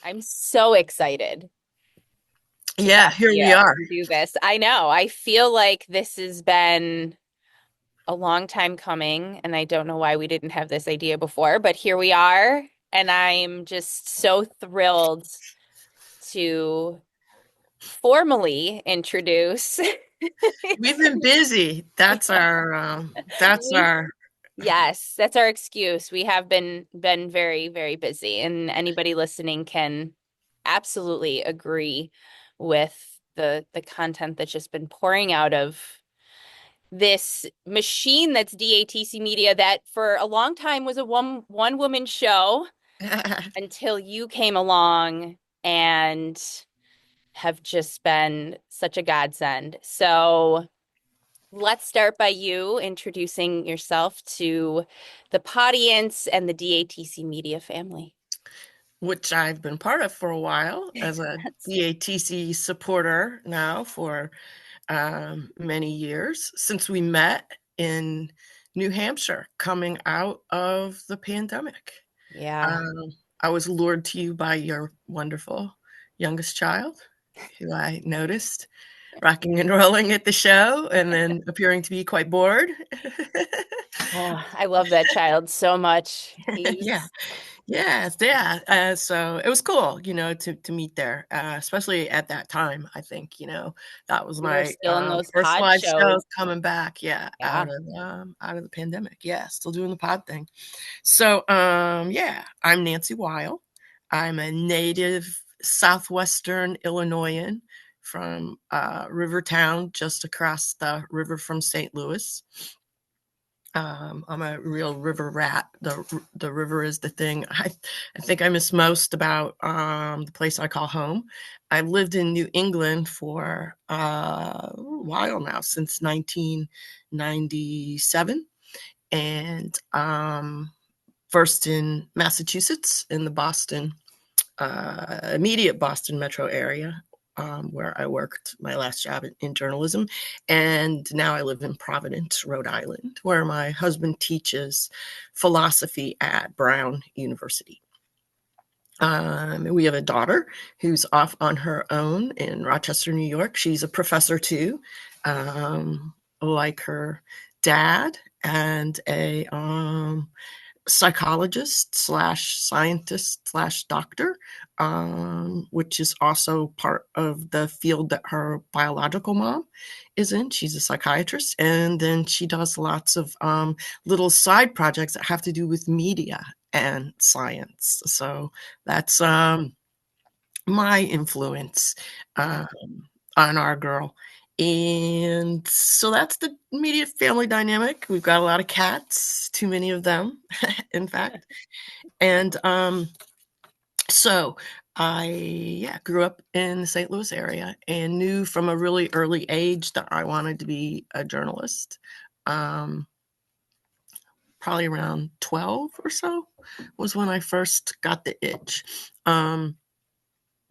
I'm so excited to Yeah, talk to here you we are. and do this. I know. I feel like this has been a long time coming, and I don't know why we didn't have this idea before, but here we are. And I'm just so thrilled to formally introduce. We've been busy. That's We, our yes, that's our excuse. We have been very, very busy, and anybody listening can absolutely agree with the content that's just been pouring out of this machine that's DATC Media that for a long time was a one woman show until you came along and have just been such a godsend. So let's start by you introducing yourself to the audience and the DATC Media family. which I've been part of for a while as a DATC supporter now for many years since we met in New Hampshire coming out of the pandemic. Yeah. Um, I was lured to you by your wonderful youngest child, who I noticed rocking and rolling at the show and then appearing to be quite bored. Oh, I love that child so much. Yeah. He's Yes, yeah. So it was cool, to meet there, especially at that time. I think, that was we were my still in those first pod live show shows. coming back. Yeah, Yeah. out of the pandemic. Yeah, still doing the pod thing. So, yeah, I'm Nancy Weil. I'm a native southwestern Illinoisan from Rivertown, just across the river from St. Louis. I'm a real river rat. The river is the thing I think I miss most about the place I call home. I've lived in New England for a while now, since 1997, and first in Massachusetts in the Boston immediate Boston metro area, where I worked my last job in journalism. And now I live in Providence, Rhode Island, where my husband teaches philosophy at Brown University. We have a daughter who's off on her own in Rochester, New York. She's a professor too, like her dad, and a psychologist slash scientist slash doctor, which is also part of the field that her biological mom is in. She's a psychiatrist. And then she does lots of little side projects that have to do with media and science. So that's my influence um, on our girl. And so that's the immediate family dynamic. We've got a lot of cats, too many of them, in fact. And so I, yeah, grew up in the St. Louis area and knew from a really early age that I wanted to be a journalist. Um, Probably around 12 or so was when I first got the itch.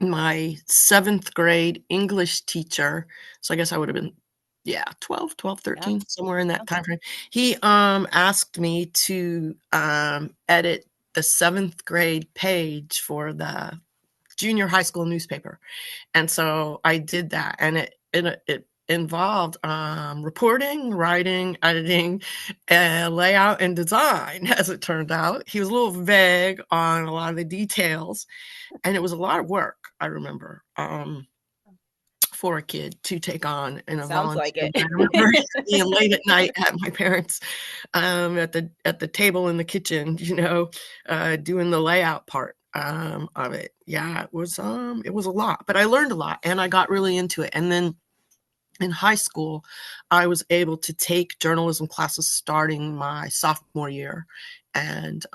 My seventh grade English teacher, so I guess I would have been, yeah, 12, Yeah. 13, somewhere in Yeah. that time frame. He asked me to edit the seventh grade page for the junior high school newspaper. And so I did that, and it involved reporting, writing, editing, layout, and design. As it turned out, he was a little vague on a lot of the details, and it was a lot of work. I remember. For a kid to take on in a Sounds like volunteer it. way. I remember being late at night at my parents' at the table in the kitchen, doing the layout part of it. Yeah, it was a lot, but I learned a lot and I got really into it. And then in high school, I was able to take journalism classes starting my sophomore year, and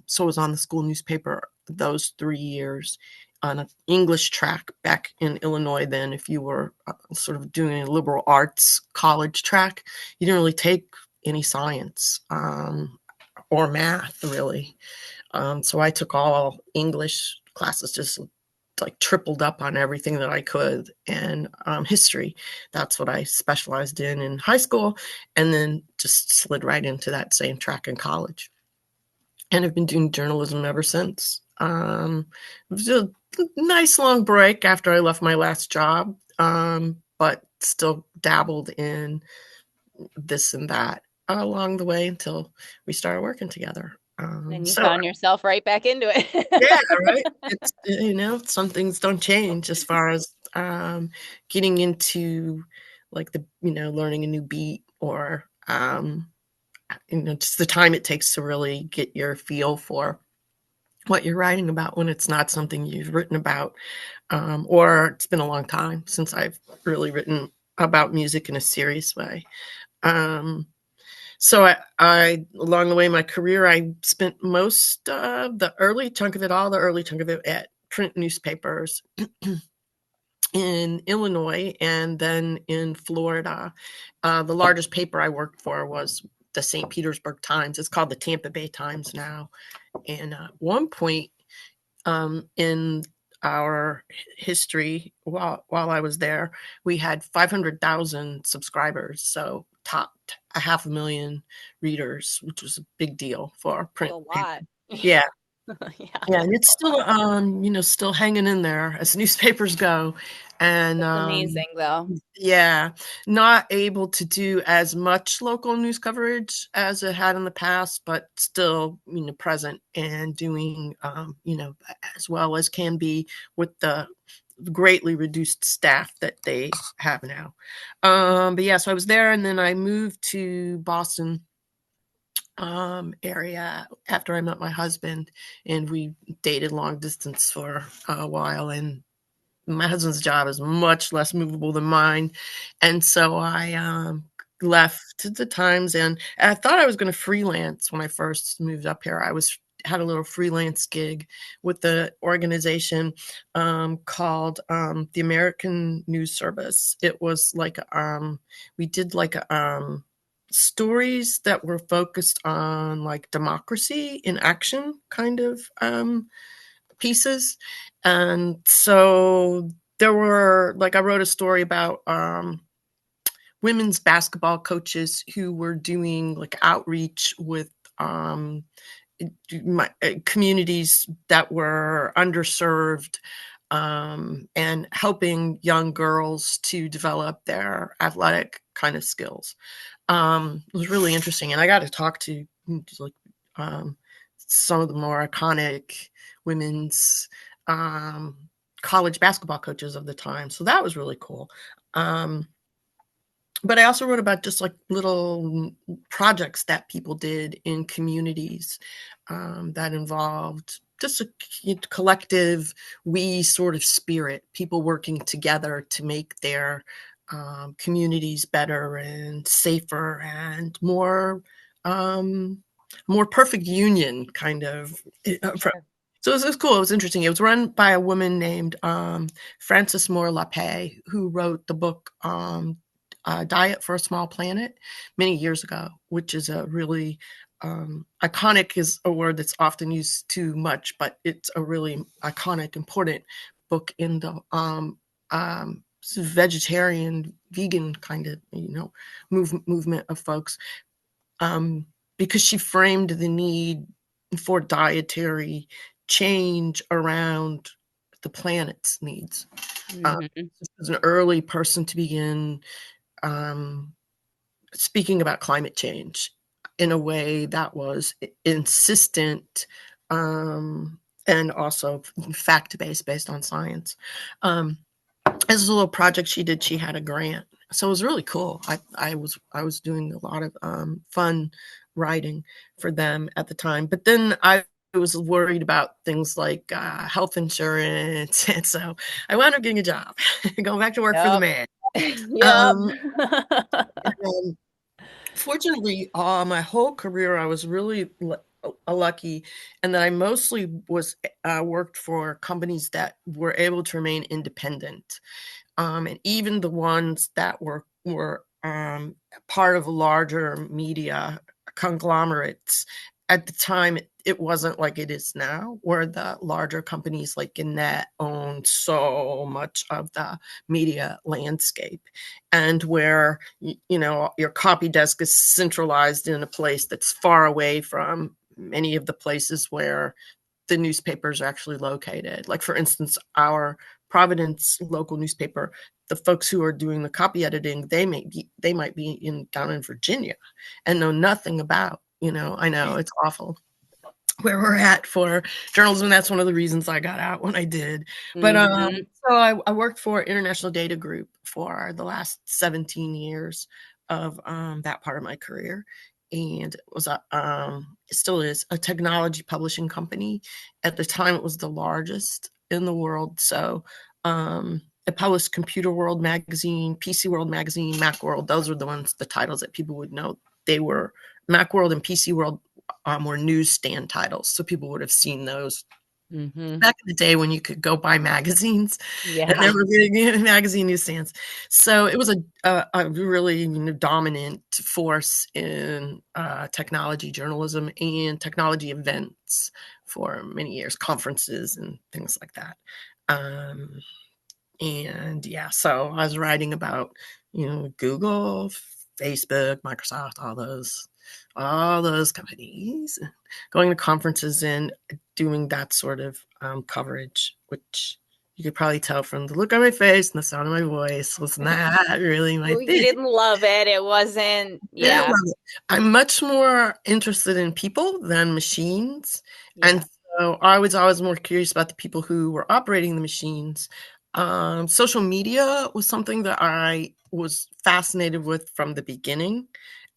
so I was on the school newspaper those 3 years on an English track back in Illinois. Then, if you were sort of doing a liberal arts college track, you didn't really take any science or math, really. So I took all English classes, just like tripled up on everything that I could. And history, that's what I specialized in high school, and then just slid right into that same track in college. And I've been doing journalism ever since. It was nice long break after I left my last job, but still dabbled in this and that along the way until we started working together. And you So found yourself right back into yeah, it. right. It's some things don't change as far as getting into like the learning a new beat or just the time it takes to really get your feel for what you're writing about when it's not something you've written about, or it's been a long time since I've really written about music in a serious way. Um, so I, along the way in my career, I spent most the early chunk of it, all the early chunk of it, at print newspapers in Illinois and then in Florida. The largest paper I worked for was the St. Petersburg Times. It's called the Tampa Bay Times now. And at one point in our history, while I was there, we had 500,000 subscribers, so topped 500,000 readers, which was a big deal for our That's a print lot. paper. Yeah, Yeah. yeah, and it's still still hanging in there as newspapers go, and That's amazing though. yeah, not able to do as much local news coverage as it had in the past, but still, present and doing, as well as can be with the greatly reduced staff that they have now. But yeah, so I was there, and then I moved to Boston area after I met my husband, and we dated long distance for a while, and my husband's job is much less movable than mine. And so I left the Times, and I thought I was going to freelance when I first moved up here. I was had a little freelance gig with the organization called the American News Service. It was like we did like stories that were focused on like democracy in action kind of pieces. And so there were like I wrote a story about women's basketball coaches who were doing like outreach with um, communities that were underserved, and helping young girls to develop their athletic kind of skills. It was really interesting, and I got to talk to like um, some of the more iconic women's um, college basketball coaches of the time. So that was really cool. Um, but I also wrote about just like little projects that people did in communities that involved just a collective, we sort of spirit, people working together to make their communities better and safer and more perfect union kind of. Sure. So it was cool. It was interesting. It was run by a woman named Frances Moore Lapay, who wrote the book Diet for a Small Planet many years ago, which is a really iconic is a word that's often used too much, but it's a really iconic, important book in the vegetarian, vegan kind of movement of folks, um, because she framed the need for dietary change around the planet's needs. Hmm. This was an early person to begin um, speaking about climate change in a way that was insistent, and also fact-based, based on science. Um, as a little project she did, she had a grant, so it was really cool. I was doing a lot of fun writing for them at the time, but then I was worried about things like health insurance, and so I wound up getting a job, going back to work for the Yep. man. Yep. Um, and fortunately, my whole career, I was really lucky, and that I mostly was worked for companies that were able to remain independent, and even the ones that were part of larger media conglomerates. At the time, it wasn't like it is now, where the larger companies like Gannett own so much of the media landscape, and where your copy desk is centralized in a place that's far away from many of the places where the newspapers are actually located. Like, for instance, our Providence local newspaper, the folks who are doing the copy editing, they might be down in Virginia and know nothing about, I know it's awful where we're at for journalism. That's one of the reasons I got out when I did. But Hmm. so I worked for International Data Group for the last 17 years of that part of my career. And it was it still is a technology publishing company. At the time, it was the largest in the world. So it published Computer World magazine, PC World magazine, Macworld. Those were the titles that people would know. They were Macworld and PC World were newsstand titles, so people would have seen those Hmm. back in the day when you could go buy magazines, and Yeah. there were magazine newsstands. So it was a really dominant force in technology journalism and technology events for many years, conferences and things like that. Um, and yeah, so I was writing about, Google, Facebook, Microsoft, all those companies, going to conferences and doing that sort of coverage, which you could probably tell from the look on my face and the sound of my voice was not really my You thing. didn't love it. It wasn't, Didn't yeah. love it. I'm much more interested in people than machines. Yeah. And so I was always more curious about the people who were operating the machines. Social media was something that I was fascinated with from the beginning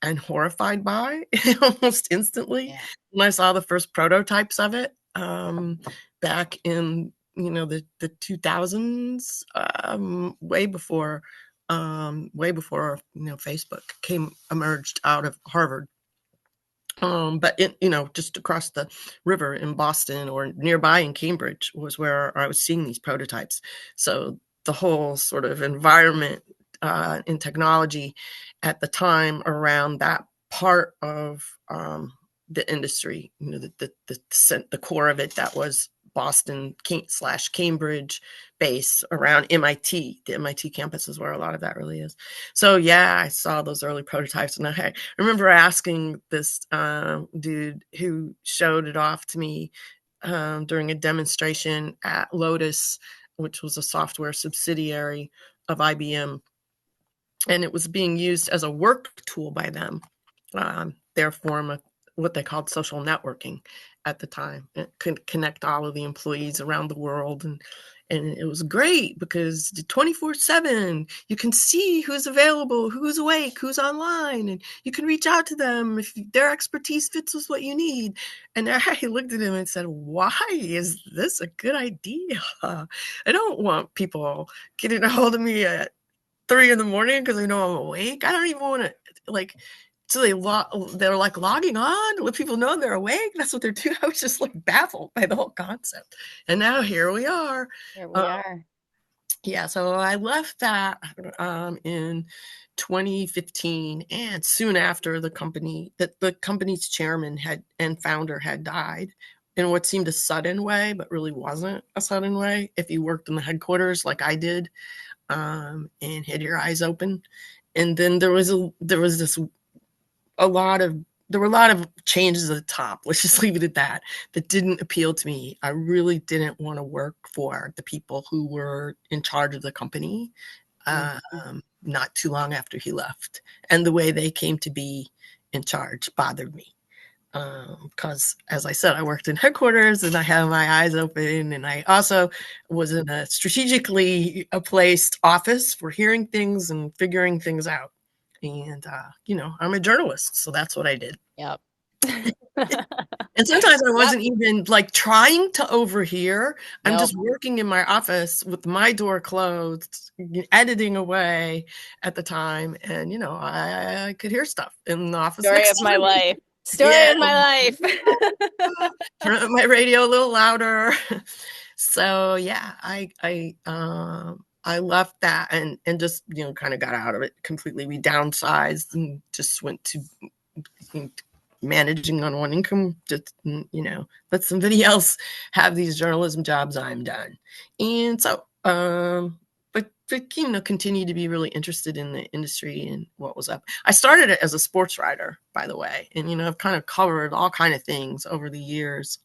and horrified by almost instantly Yeah. when I saw the first prototypes of it back in the 2000s, way before Facebook came emerged out of Harvard. But just across the river in Boston or nearby in Cambridge was where I was seeing these prototypes. So the whole sort of environment in technology at the time around that part of the industry, the core of it, that was Boston slash Cambridge base around MIT. The MIT campus is where a lot of that really is. So yeah, I saw those early prototypes, and I remember asking this dude who showed it off to me during a demonstration at Lotus, which was a software subsidiary of IBM, and it was being used as a work tool by them, their form of what they called social networking at the time. It could connect all of the employees around the world, and it was great because 24/7 you can see who's available, who's awake, who's online, and you can reach out to them if their expertise fits with what you need. And I looked at him and said, why is this a good idea? I don't want people getting a hold of me at 3 in the morning because they know I'm awake. I don't even want to, like, so they're like logging on with people knowing they're awake. That's what they're doing. I was just like baffled by the whole concept. And now here we are. Here Uh, we are. yeah, so I left that in 2015, and soon after the company's chairman had and founder had died in what seemed a sudden way, but really wasn't a sudden way if you worked in the headquarters like I did, and had your eyes open. And then a lot of there were a lot of changes at the top. Let's just leave it at that. That didn't appeal to me. I really didn't want to work for the people who were in charge of the company. Mhm. Not too long after he left, and the way they came to be in charge bothered me. Because, as I said, I worked in headquarters and I had my eyes open, and I also was in a strategically placed office for hearing things and figuring things out. And, I'm a journalist, so that's what I did. Yep. And sometimes I Yep. wasn't even like trying to overhear. I'm Nope. just working in my office with my door closed, editing away at the time. And, I could hear stuff in the office Story next of door my to me. life. Story Yeah. of my life. Turn up my radio a little louder. So yeah, I left that and just kind of got out of it completely. We downsized and just went to managing on one income. Just let somebody else have these journalism jobs. I'm done. And so but continue to be really interested in the industry and what was up. I started it as a sports writer, by the way, and I've kind of covered all kind of things over the years,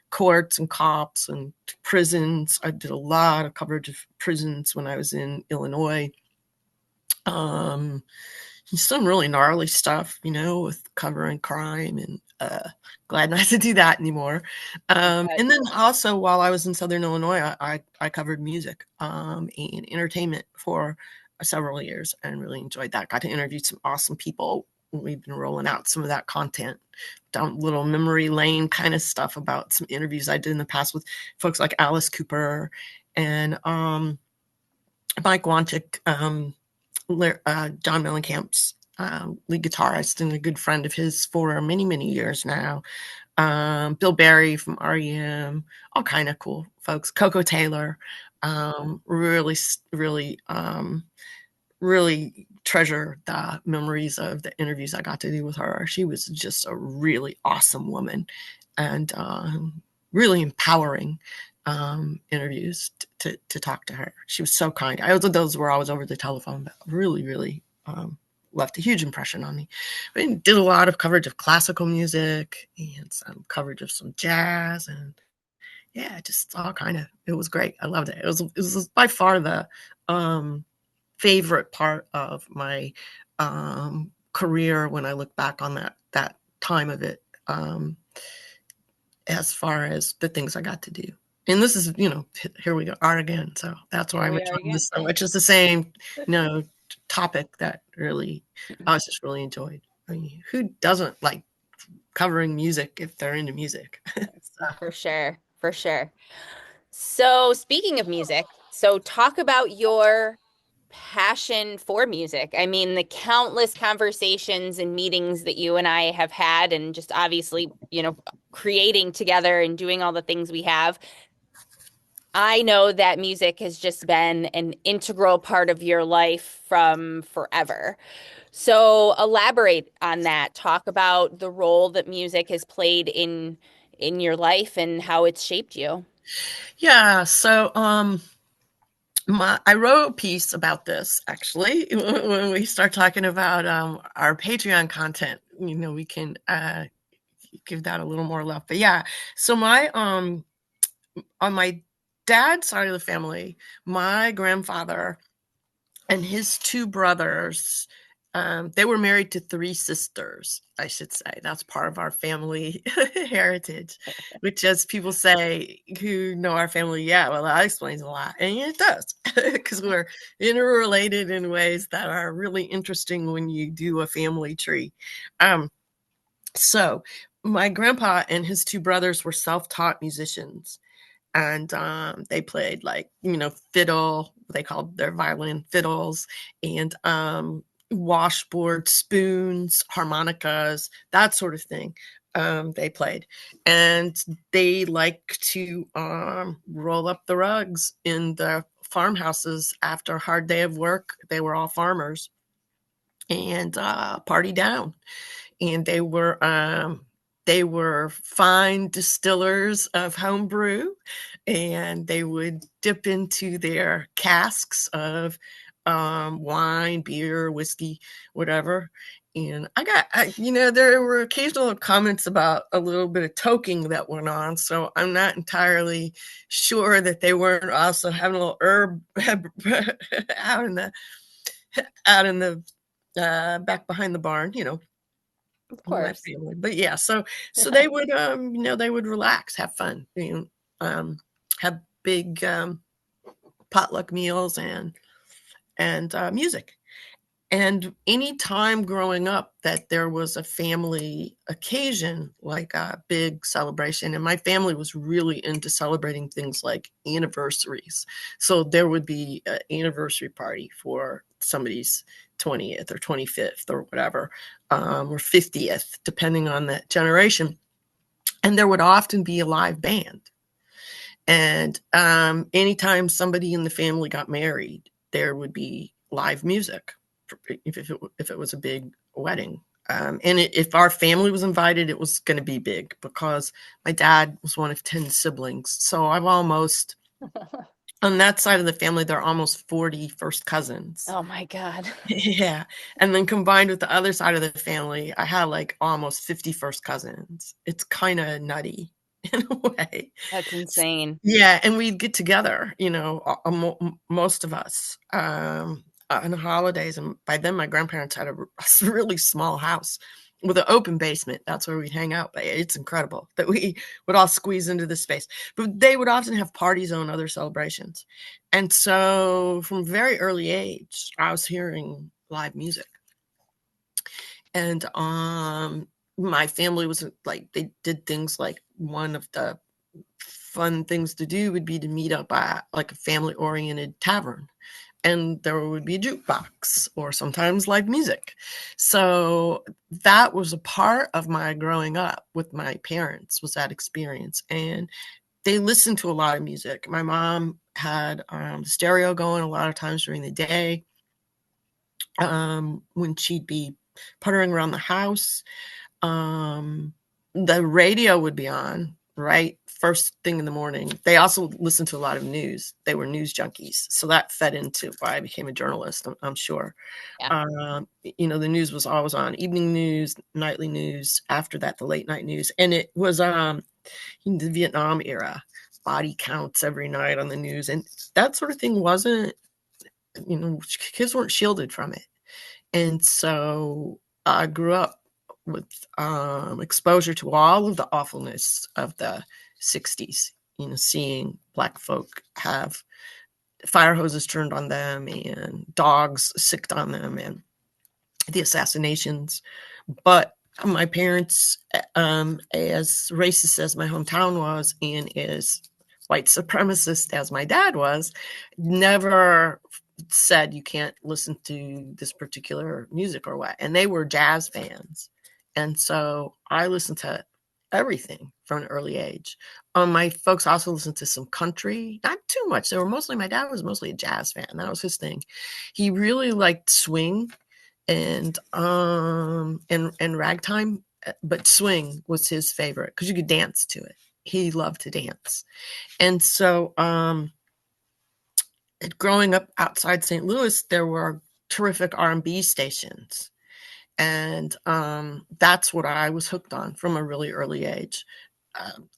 courts and cops and prisons. I did a lot of coverage of prisons when I was in Illinois. Um, some really gnarly stuff, with covering crime, and glad not to do that anymore. Good. And then also while I was in Southern Illinois, I covered music and entertainment for several years and really enjoyed that. Got to interview some awesome people. We've been rolling out some of that content down little memory lane kind of stuff about some interviews I did in the past with folks like Alice Cooper and Mike Wantic, John Mellencamp's lead guitarist and a good friend of his for many, many years now. Bill Berry from REM, all kind of cool folks. Coco Taylor, really, really, really treasure the memories of the interviews I got to do with her. She was just a really awesome woman and really empowering interviews to talk to her. She was so kind. I was those where I was over the telephone, but really, really left a huge impression on me. I did a lot of coverage of classical music and some coverage of some jazz and yeah, just all kind of. It was great. I loved it. It was by far the favorite part of my career when I look back on that time of it. As far as the things I got to do. And this is, here we go, art again. So that's why Here I'm we are enjoying again. this so much. It's the same, topic that really I was just really enjoyed. I mean, who doesn't like covering music if they're into music? So, For sure. For sure. So, speaking of music, so talk about your passion for music. I mean, the countless conversations and meetings that you and I have had, and just obviously, creating together and doing all the things we have. I know that music has just been an integral part of your life from forever. So, elaborate on that. Talk about the role that music has played in your life and how it's shaped you. yeah. So, I wrote a piece about this actually when we start talking about our Patreon content. We can give that a little more love. But yeah, so my on my dad's side of the family, my grandfather and his two brothers, they were married to three sisters, I should say. That's part of our family heritage, which, as people say who know our family, yeah, well, that explains a lot. And it does, because we're interrelated in ways that are really interesting when you do a family tree. Um, so, my grandpa and his two brothers were self taught musicians and they played like fiddle, they called their violin fiddles, and washboard spoons, harmonicas, that sort of thing. They played, and they like to roll up the rugs in the farmhouses after a hard day of work. They were all farmers and party down, and they were fine distillers of home brew, and they would dip into their casks of wine, beer, whiskey, whatever. And there were occasional comments about a little bit of toking that went on. So I'm not entirely sure that they weren't also having a little herb out in the back behind the barn, Of my course. family. But yeah, so they would they would relax, have fun, have big potluck meals and music. And any time growing up that there was a family occasion, like a big celebration, and my family was really into celebrating things like anniversaries. So there would be an anniversary party for somebody's 20th or 25th or whatever, or 50th, depending on that generation. And there would often be a live band. And anytime somebody in the family got married, there would be live music if it was a big wedding. And if our family was invited, it was going to be big because my dad was one of 10 siblings. So I've almost On that side of the family, there are almost 40 first cousins. Oh my God. Yeah. And then combined with the other side of the family, I had like almost 50 first cousins. It's kind of nutty in a way. That's insane. Yeah. And we'd get together, most of us on the holidays. And by then, my grandparents had a really small house with an open basement. That's where we'd hang out. But it's incredible that we would all squeeze into this space. But they would often have parties on other celebrations. And so from a very early age, I was hearing live music. And my family was like, they did things like one of the fun things to do would be to meet up at like a family oriented tavern, and there would be a jukebox or sometimes live music. So that was a part of my growing up with my parents, was that experience. And they listened to a lot of music. My mom had stereo going a lot of times during the day, when she'd be puttering around the house. um, the radio would be on, right? First thing in the morning. They also listened to a lot of news. They were news junkies. So that fed into why I became a journalist, I'm sure. Yeah. The news was always on, evening news, nightly news, after that, the late night news. And it was the Vietnam era, body counts every night on the news. And that sort of thing wasn't, kids weren't shielded from it. And so I grew up with exposure to all of the awfulness of the 60s, seeing Black folk have fire hoses turned on them and dogs sicked on them and the assassinations. But my parents, as racist as my hometown was and as white supremacist as my dad was, never said you can't listen to this particular music or what. And they were jazz fans. And so I listened to everything from an early age. My folks also listened to some country, not too much. My dad was mostly a jazz fan. That was his thing. He really liked swing and ragtime, but swing was his favorite because you could dance to it. He loved to dance. And so growing up outside St. Louis, there were terrific R&B stations. And that's what I was hooked on from a really early age.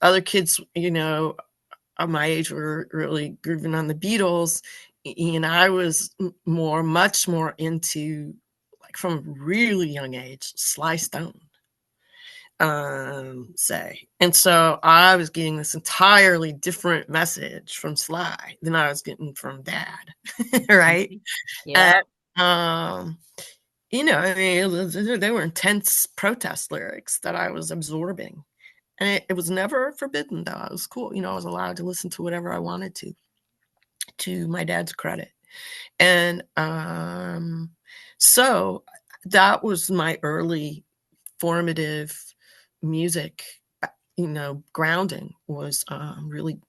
Other kids, of my age were really grooving on the Beatles. And I was much more into, like, from a really young age, Sly Stone, say. And so I was getting this entirely different message from Sly than I was getting from Dad, right? Yeah. And, I mean, they were intense protest lyrics that I was absorbing. And it was never forbidden, though. It was cool. I was allowed to listen to whatever I wanted to my dad's credit. And so that was my early formative music, grounding was really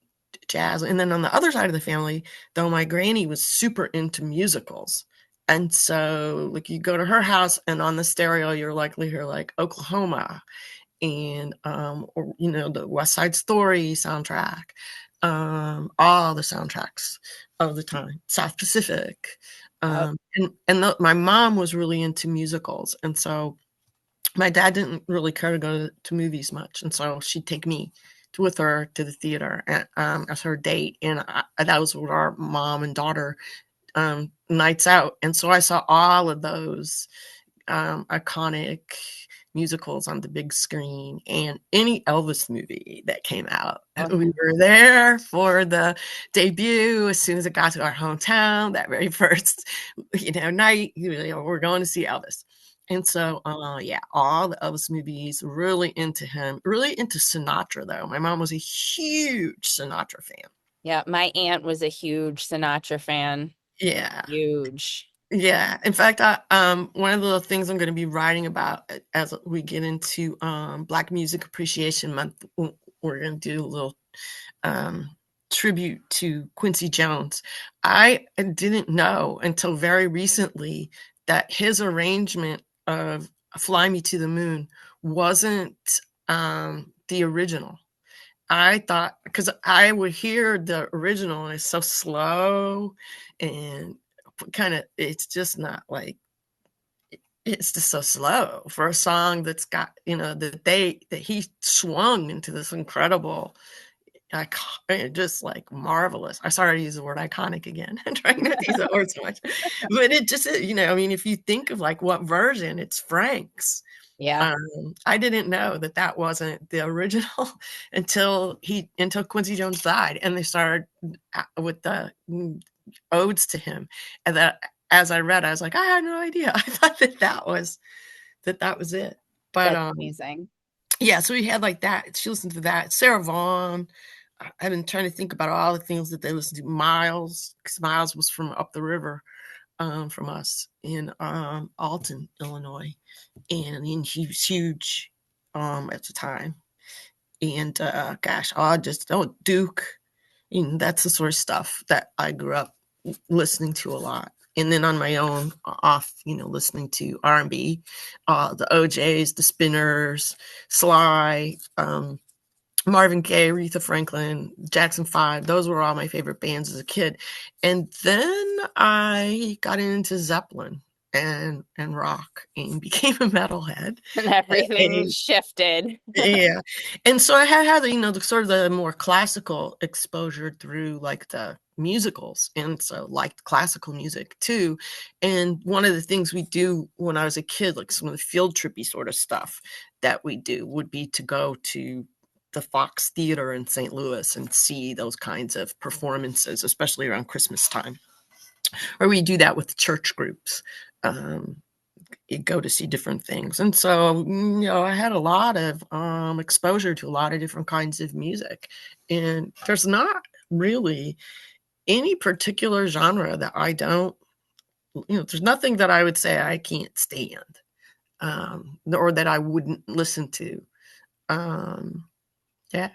jazz. And then on the other side of the family, though, my granny was super into musicals. And so, like, you go to her house and on the stereo, you're likely to hear like Oklahoma and or the West Side Story soundtrack, all the soundtracks of the time, South Pacific. Yep. My mom was really into musicals, and so my dad didn't really care to go to movies much, and so she'd take me with her to the theater as her date, and that was what our mom and daughter nights out. And so I saw all of those iconic musicals on the big screen, and any Elvis movie that came out. Oh, We yeah. were there for the debut as soon as it got to our hometown, that very first, night, we're going to see Elvis. And so, yeah, all the Elvis movies, really into him, really into Sinatra, though. My mom was a huge Sinatra fan. Yeah, my aunt was a huge Sinatra fan. Yeah. Huge. Yeah. In fact, one of the things I'm going to be writing about as we get into Black Music Appreciation Month, we're going to do a little um, tribute to Quincy Jones. I didn't know until very recently that his arrangement of Fly Me to the Moon wasn't the original. I thought, because I would hear the original and it's so slow and kind of, it's just not like, it's just so slow for a song that's got, that he swung into this incredible, just like marvelous. I started to use the word iconic again. I'm trying not to use that word so much, but it just, I mean, if you think of like what version, it's Frank's. Yeah. I didn't know that that wasn't the original until Quincy Jones died, and they started with the odes to him, and that as I read, I was like, I had no idea. I thought that was it. But That's amazing. yeah, so we had like that. She listened to that. Sarah Vaughan. I've been trying to think about all the things that they listened to. Miles, because Miles was from up the river from us in Alton, Illinois, and he was huge at the time. And gosh, Duke, and that's the sort of stuff that I grew up listening to a lot. And then on my own, off, listening to R&B, the OJs, the Spinners, Sly, Marvin Gaye, Aretha Franklin, Jackson 5. Those were all my favorite bands as a kid. And then I got into Zeppelin and rock and became a metalhead. And everything And shifted. yeah. And so I had the sort of the more classical exposure through like the musicals. And so liked classical music too. And one of the things we do when I was a kid, like some of the field trippy sort of stuff that we do would be to go to the Fox Theater in St. Louis and see those kinds of performances, especially around Christmas time. Or we do that with church groups. Um, you go to see different things. And so, I had a lot of exposure to a lot of different kinds of music. And there's not really any particular genre that I don't, there's nothing that I would say I can't stand, or that I wouldn't listen to. Um, yeah,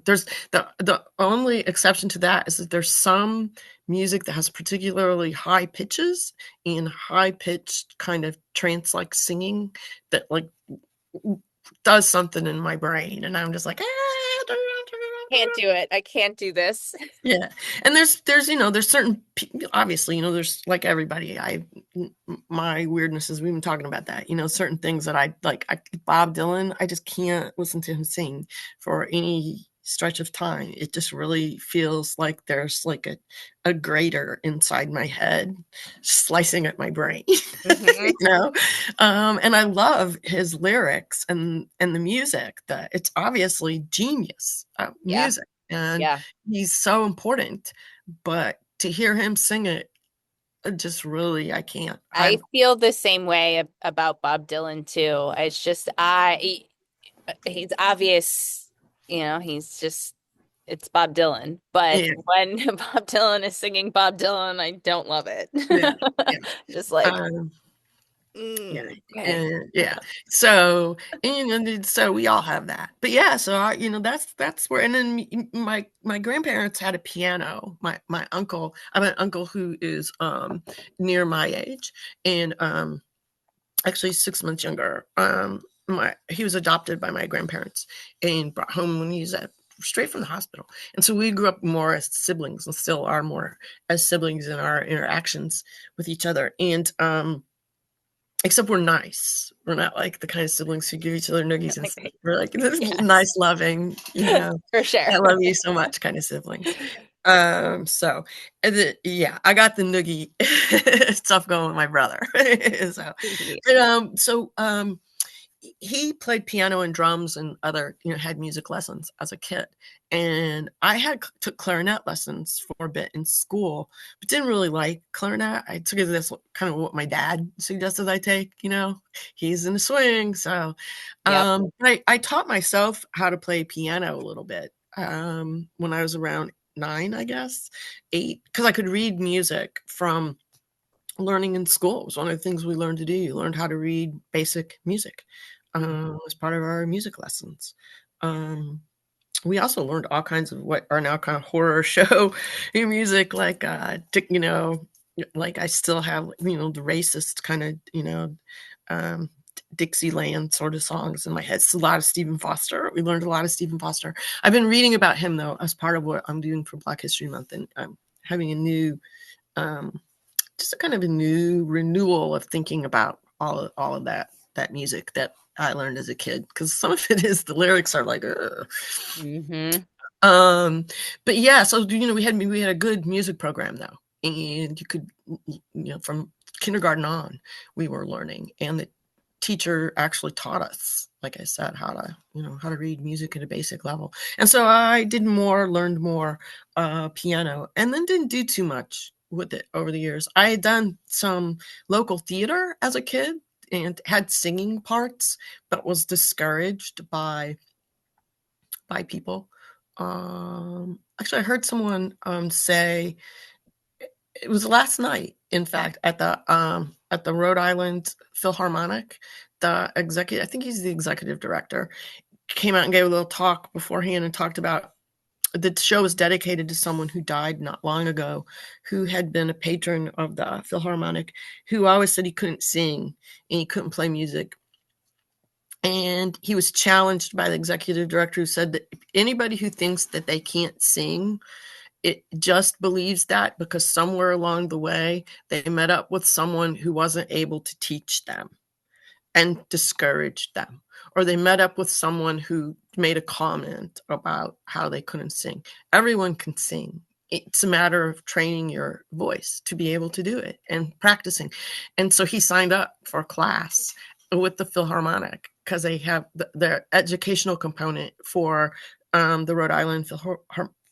there's the only exception to that is that there's some music that has particularly high pitches and high pitched kind of trance like singing that like does something in my brain, and I'm just like, Can't do it. I can't do this. yeah. And there's certain obviously, there's like everybody, my weirdnesses, we've been talking about that, certain things that I like. Bob Dylan, I just can't listen to him sing for any stretch of time. It just really feels like there's like a grater inside my head slicing at my brain. Hmm. you know and I love his lyrics and the music. That it's obviously genius Yeah. music, and Yeah. he's so important, but to hear him sing it, just really, I can't. I feel the same way about Bob Dylan too. It's just he's obvious, he's just it's Bob Dylan. But Yeah, when Bob Dylan is singing Bob Dylan, I don't love it. yeah, yeah. Just like, um Yeah, okay. and yeah. So, so we all have that. But yeah, so that's where. And then my grandparents had a piano. My uncle, I have an uncle who is near my age, and actually 6 months younger. My He was adopted by my grandparents and brought home when he was straight from the hospital. And so we grew up more as siblings and still are more as siblings in our interactions with each other. And except we're nice. We're not like the kind of siblings who give each other noogies and stuff. We're like this Yes, nice, loving, for sure. I love you so much kind of siblings. So yeah, I got the noogie stuff going with my brother. so, Yeah. but he played piano and drums and other, had music lessons as a kid. And I took clarinet lessons for a bit in school, but didn't really like clarinet. I took it as kind of what my dad suggested I take, he's in the swing. So, Yep. but I taught myself how to play piano a little bit, when I was around 9, I guess, 8, because I could read music from learning in school. It was one of the things we learned to do. You learned how to read basic music as part of our music lessons. Um, we also learned all kinds of what are now kind of horror show music, like like I still have the racist kind of um, Dixieland sort of songs in my head. It's a lot of Stephen Foster. We learned a lot of Stephen Foster. I've been reading about him though as part of what I'm doing for Black History Month, and I'm having a new, um, just a kind of a new renewal of thinking about all of that music that I learned as a kid, because some of it is the lyrics are like, ugh. Mm-hmm. Um, but yeah, so we had a good music program though, and you could, from kindergarten on, we were learning, and the teacher actually taught us, like I said, how to read music at a basic level. And so I learned more piano, and then didn't do too much with it over the years. I had done some local theater as a kid and had singing parts, but was discouraged by people. Actually, I heard someone say it was last night, in fact, at the Rhode Island Philharmonic. The executive, I think he's the executive director, came out and gave a little talk beforehand and talked about the show was dedicated to someone who died not long ago, who had been a patron of the Philharmonic, who always said he couldn't sing and he couldn't play music. And he was challenged by the executive director, who said that anybody who thinks that they can't sing, it just believes that because somewhere along the way they met up with someone who wasn't able to teach them and discouraged them, or they met up with someone who made a comment about how they couldn't sing. Everyone can sing. It's a matter of training your voice to be able to do it and practicing. And so he signed up for a class with the Philharmonic because they have their educational component for the Rhode Island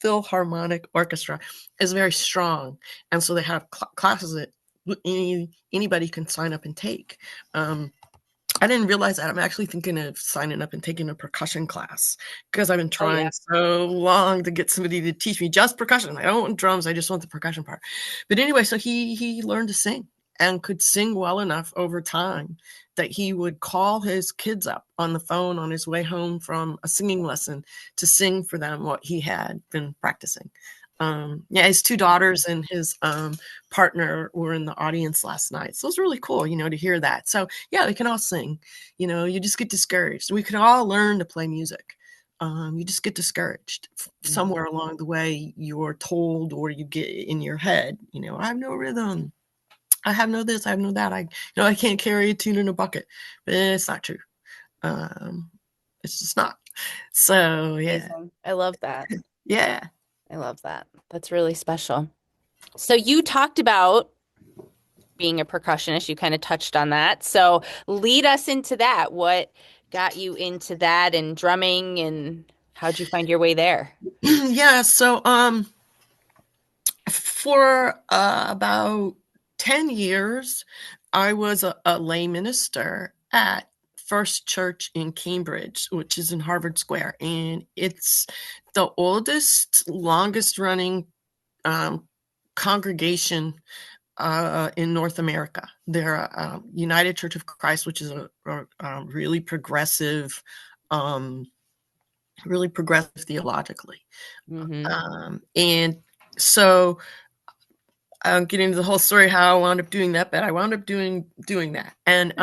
Philharmonic Orchestra is very strong. And so they have classes that anybody can sign up and take. I didn't realize that. I'm actually thinking of signing up and taking a percussion class because I've been Oh yeah. trying so long to get somebody to teach me just percussion. I don't want drums. I just want the percussion part. But anyway, so he learned to sing and could sing well enough over time that he would call his kids up on the phone on his way home from a singing lesson to sing for them what he had been practicing. Yeah, his two daughters and his partner were in the audience last night. So it was really cool, to hear that. So yeah, they can all sing. You just get discouraged. We can all learn to play music. You just get discouraged Mhm. somewhere along the way. You're told, or you get in your head, I have no rhythm. I have no this. I have no that. I can't carry a tune in a bucket. But it's not true. Um, it's just not. So yeah, Amazing. I love that. yeah. I love that. That's really special. So you talked about being a percussionist. You kind of touched on that. So lead us into that. What got you into that and drumming, and how'd you find your way there? Yeah. So for about 10 years, I was a lay minister at First Church in Cambridge, which is in Harvard Square. And it's the oldest, longest running um, congregation in North America. They're United Church of Christ, which is a um, really progressive theologically. Hmm. And so I'll get into the whole story how I wound up doing that, but I wound up doing that. And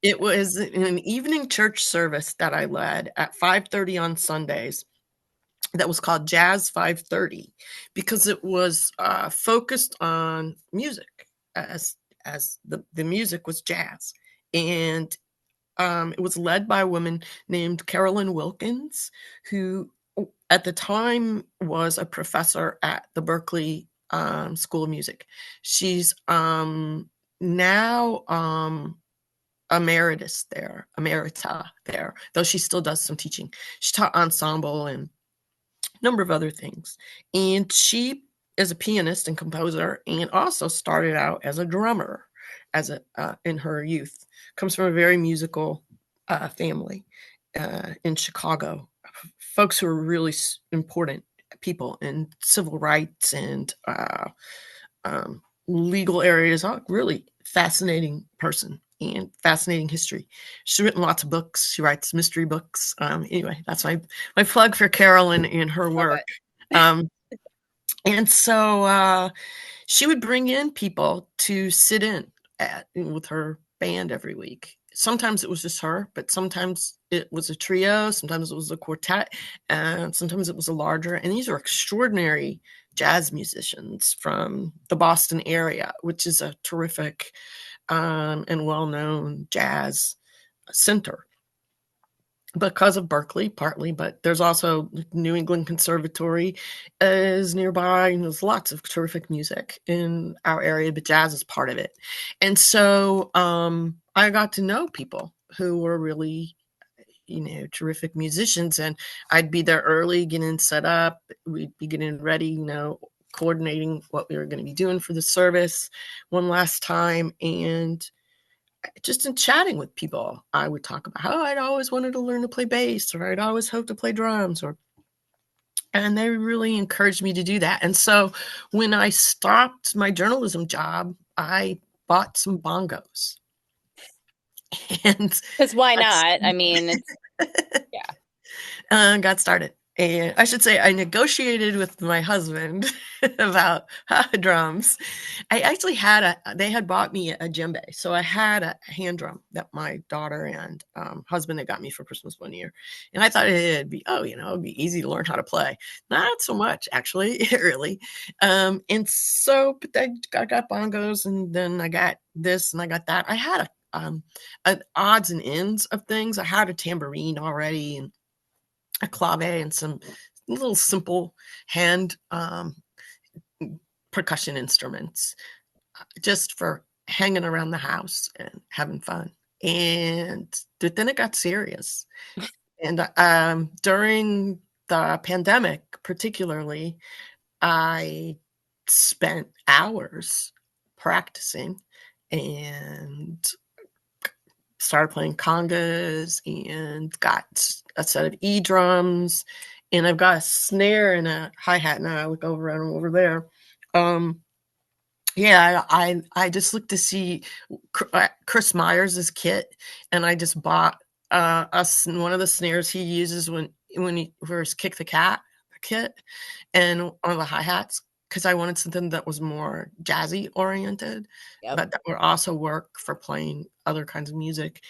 it was an evening church service that I led at 5:30 on Sundays that was called Jazz 5:30 because it was focused on music as the music was jazz. And it was led by a woman named Carolyn Wilkins, who at the time was a professor at the Berkeley School of Music. She's now emerita there, though she still does some teaching. She taught ensemble and a number of other things. And she is a pianist and composer and also started out as a drummer in her youth. Comes from a very musical family in Chicago. Folks who are really important people in civil rights and legal areas. Really fascinating person and fascinating history. She's written lots of books. She writes mystery books. Anyway, that's my plug for Carolyn and her Love work. it. Um, and so she would bring in people to sit in with her band every week. sometimes it was just her, but sometimes it was a trio, sometimes it was a quartet, and sometimes it was a larger. And these are extraordinary jazz musicians from the Boston area, which is a terrific and well-known jazz center because of Berkeley, partly, but there's also New England Conservatory is nearby, and there's lots of terrific music in our area, but jazz is part of it. And so I got to know people who were really, terrific musicians, and I'd be there early, getting set up. We'd be getting ready, coordinating what we were going to be doing for the service one last time, and just in chatting with people, I would talk about how I'd always wanted to learn to play bass, or I'd always hoped to play drums, and they really encouraged me to do that. And so when I stopped my journalism job, I bought some bongos and Because why I not? I mean, it's yeah. got started. And I should say, I negotiated with my husband about drums. I actually they had bought me a djembe. So I had a hand drum that my daughter and husband had got me for Christmas one year. And I thought it'd be, it'd be easy to learn how to play. Not so much, actually, really. And so, but I got bongos, and then I got this and I got that. I had an odds and ends of things. I had a tambourine already, and a clave, and some little simple hand percussion instruments, just for hanging around the house and having fun. And then it got serious. And during the pandemic, particularly, I spent hours practicing and started playing congas and got a set of E drums, and I've got a snare and a hi hat now. I look over and I'm over there. Um, yeah, I just looked to see Chris Myers' kit, and I just bought one of the snares he uses when he wears Kick the Cat kit, and one of the hi hats, because I wanted something that was more jazzy oriented, Yep. but that would also work for playing other kinds of music.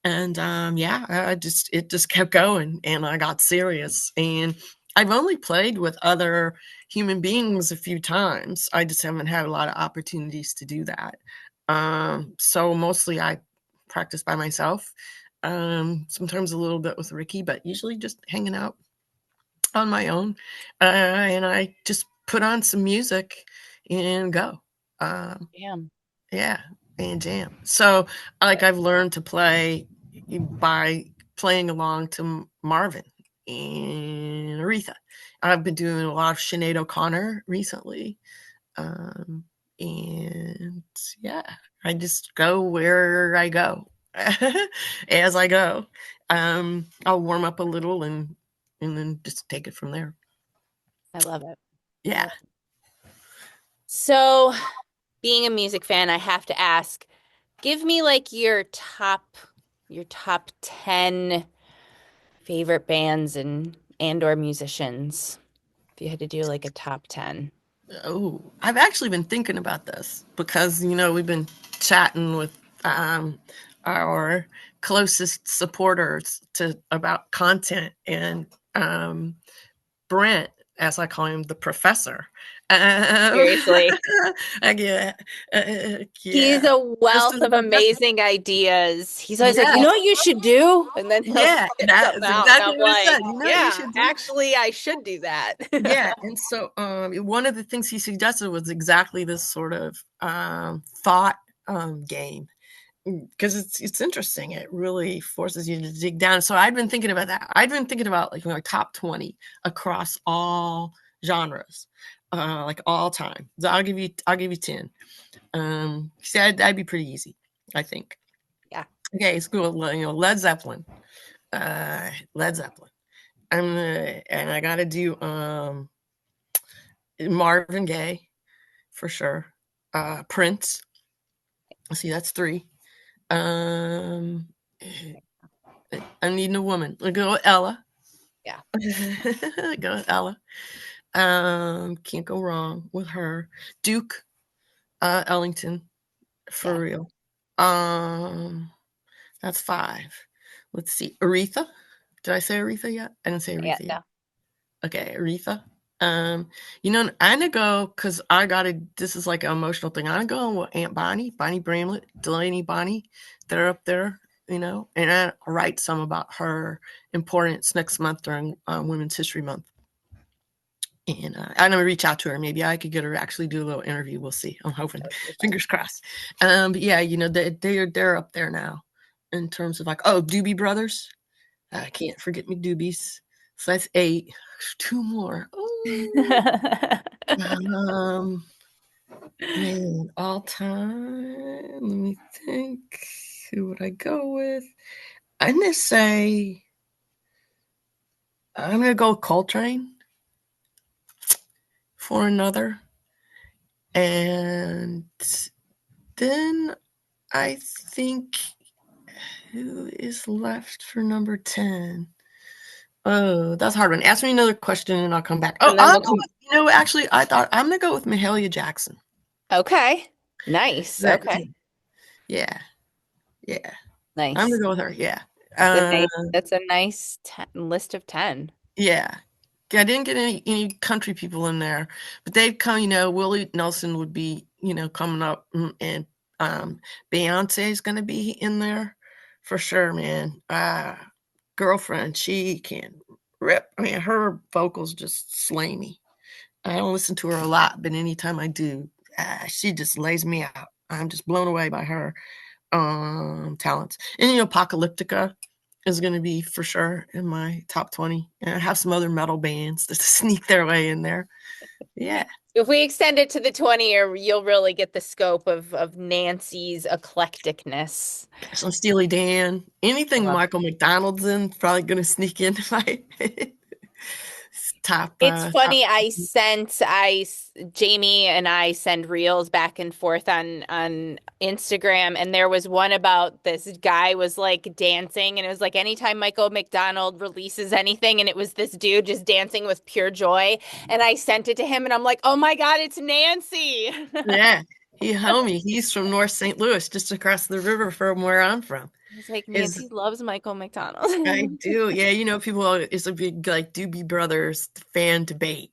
And yeah, it just kept going, and I got serious. And I've only played with other human beings a few times. I just haven't had a lot of opportunities to do that. So mostly I practice by myself. Sometimes a little bit with Ricky, but usually just hanging out on my own. And I just put on some music and go. Um, Damn. yeah, and jam. So, like, I've learned to play by playing along to Marvin and Aretha. I've been doing a lot of Sinead O'Connor recently. Um, and yeah, I just go where I go as I go. I'll warm up a little, and then just take it from there. I love it. I Yeah. love it. So, being a music fan, I have to ask, give me like your top 10 favorite bands and or musicians. If you had to do like a top 10. Oh, I've actually been thinking about this because, we've been chatting with um, our closest supporters about content, and Brent, as I call him, the professor. Um, Seriously. yeah, He's yeah, a just wealth of amazing ideas. He's always like, you yeah, know what you should do? And then he'll yeah. spit That something is out. And exactly I'm what he said. like, You yeah, should do. actually, I should do that. Yeah, and so one of the things he suggested was exactly this sort of thought game, because it's interesting. It really forces you to dig down. So I've been thinking about that. I've been thinking about like my top 20 across all genres, like all time. So I'll give you 10. See, that'd be pretty easy, I think. Yeah, Okay, it's cool. Led Zeppelin. Led Zeppelin. And I gotta do Marvin Gaye for sure. Prince. See, that's three. Um, I Need a Woman. I go with Ella. yeah, Go with Ella. Can't go wrong with her. Duke Ellington, for yeah. real. Um, That's 5. Let's see. Aretha. Did I say Aretha yet? I didn't say Yeah, Aretha yet. no. Okay, Aretha. I'm gonna go because I gotta. This is like an emotional thing. I'm gonna go with Aunt Bonnie, Bonnie Bramlett, Delaney Bonnie. They're up there, and I write some about her importance next month during Women's History Month. And I'm gonna reach out to her. Maybe I could get her to actually do a little interview. We'll see. I'm hoping. That would be fun. Fingers crossed. But yeah, they're up there now in terms of like Doobie Brothers. I can't forget me Doobies. So that's 8. 2 more. Oh, um, man, all time. Let me think. Who would I go with? I'm gonna say I'm gonna go Coltrane for another, and then I think who is left for number 10? Oh, that's a hard one. Ask me another question and I'll come back. Oh, And then I'll we'll go come. with, actually, I thought I'm gonna go with Mahalia Jackson. Okay. Nice. That, Okay. yeah, yeah. I'm gonna Nice. go with her. Yeah. The Uh, nice, that's a nice list of 10. yeah. Yeah, I didn't get any country people in there, but they'd come. Willie Nelson would be, coming up, and Beyonce's gonna be in there for sure, man. Girlfriend, she can rip. I mean, her vocals just slay me. I don't listen to her a lot, but anytime I do, she just lays me out. I'm just blown away by her talents. And Apocalyptica is going to be for sure in my top 20. And I have some other metal bands that sneak their way in there. Yeah. If we extend it to the 20 year, you'll really get the scope of Nancy's eclecticness. Some Steely Dan. I Anything love Michael McDonald's in, probably going to sneak into my top. It's Top. funny. Jamie and I send reels back and forth on Instagram, and there was one about this guy was like dancing, and it was like anytime Michael McDonald releases anything, and it was this dude just dancing with pure joy. And I sent it to him, and I'm like, oh my God, it's Nancy. Yeah. Homie, he's from North St. Louis, just across the river from where I'm from. I was like, Is Nancy loves Michael I McDonald. do. Yeah, people, it's a big like Doobie Brothers fan debate.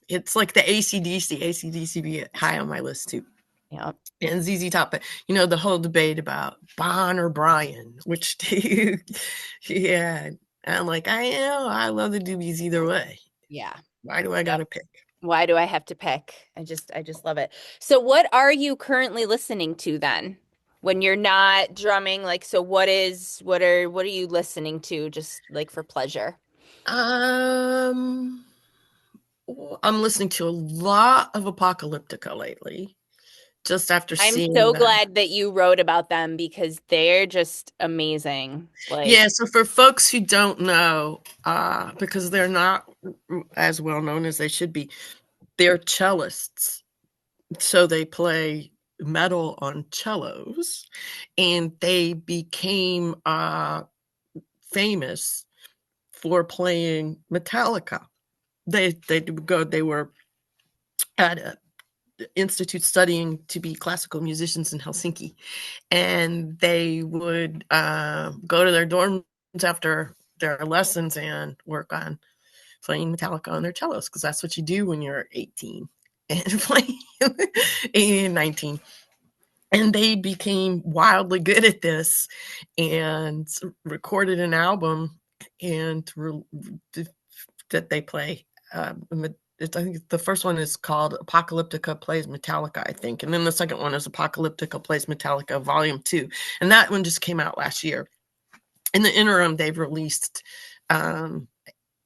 It's like the AC/DC be high on my list too. Yeah. And ZZ Top, but the whole debate about Bon or Brian, which do you, yeah. I'm like, I love the Doobies either way. Yeah. Why do I Yep. gotta pick? Why do I have to pick? I just love it. So what are you currently listening to then? When you're not drumming, like so what are you listening to just like for pleasure? Um, I'm listening to a lot of Apocalyptica lately, just after I'm seeing so the. glad that you wrote about them because they're just amazing. Like, Yeah, so for folks who don't know, because they're not as well known as they should be, they're cellists. So they play metal on cellos, and they became famous for playing Metallica. They were at an institute studying to be classical musicians in Helsinki, and they would go to their dorms after their lessons and work on playing Metallica on their cellos, because that's what you do when you're 18 and playing 18 and 19. And they became wildly good at this and recorded an album and that they play. I think the first one is called Apocalyptica Plays Metallica, I think. And then the second one is Apocalyptica Plays Metallica Volume 2. And that one just came out last year. In the interim, they've released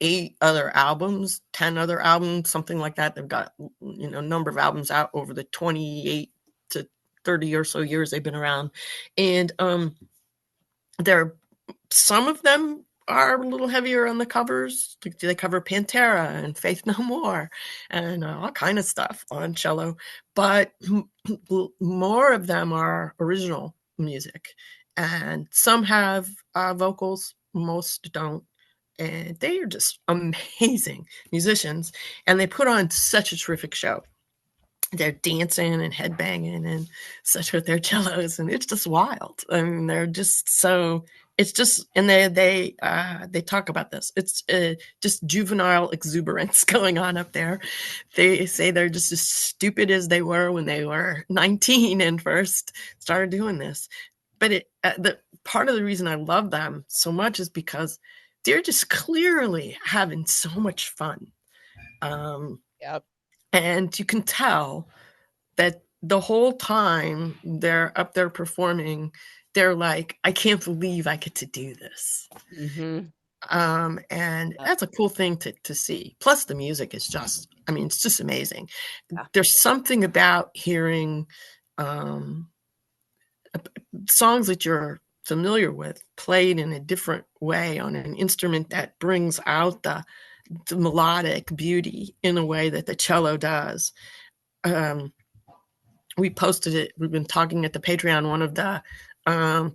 8 other albums, 10 other albums, something like that. They've got, a number of albums out over the 28 to 30 or so years they've been around. And they're some of them are a little heavier on the covers. They cover Pantera and Faith No More and all kind of stuff on cello. But more of them are original music. And some have vocals, most don't. And they are just amazing musicians. And they put on such a terrific show. they're dancing and headbanging and such with their cellos, and it's just wild. I mean, they're just so. It's just, and they talk about this. It's just juvenile exuberance going on up there. They say they're just as stupid as they were when they were 19 and first started doing this. But the part of the reason I love them so much is because they're just clearly having so much fun. Um, Yep. and you can tell that the whole time they're up there performing, they're like, I can't believe I get to do this. Mm-hmm. And Yep. that's a cool thing to see. Plus, the music is just, I mean, it's just amazing. Yeah. There's something about hearing um, songs that you're familiar with played in a different way on an instrument that brings out the melodic beauty in a way that the cello does. Um, we posted it. We've been talking at the Patreon. One of the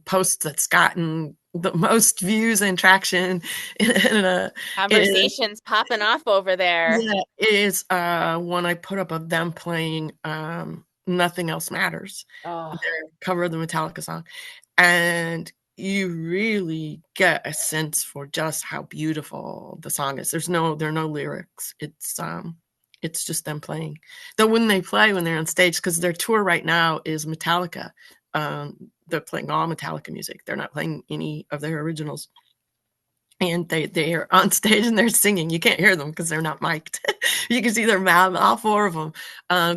posts that's gotten the most views and traction is, Conversations popping off over there. yeah, is one I put up of them playing Nothing Else Matters, Oh, their cover of the Metallica song. And you really get a sense for just how beautiful the song is. There are no lyrics. It's just them playing. Though when they play, when they're on stage, because their tour right now is Metallica. They're playing all Metallica music. They're not playing any of their originals. And they are on stage and they're singing. You can't hear them because they're not mic'd. You can see their mouth, all four of them.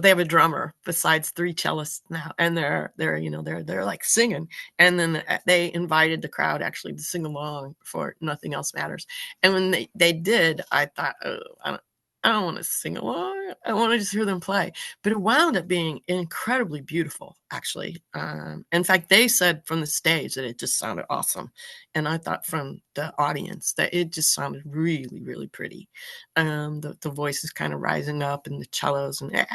They have a drummer besides three cellists now, and they're like singing. And then they invited the crowd actually to sing along for Nothing Else Matters. And when they did, I thought, oh, I don't want to sing along. I want to just hear them play. But it wound up being incredibly beautiful, actually. In fact, they said from the stage that it just sounded awesome. And I thought from the audience that it just sounded really, really pretty. The voices kind of rising up and the cellos, and yeah,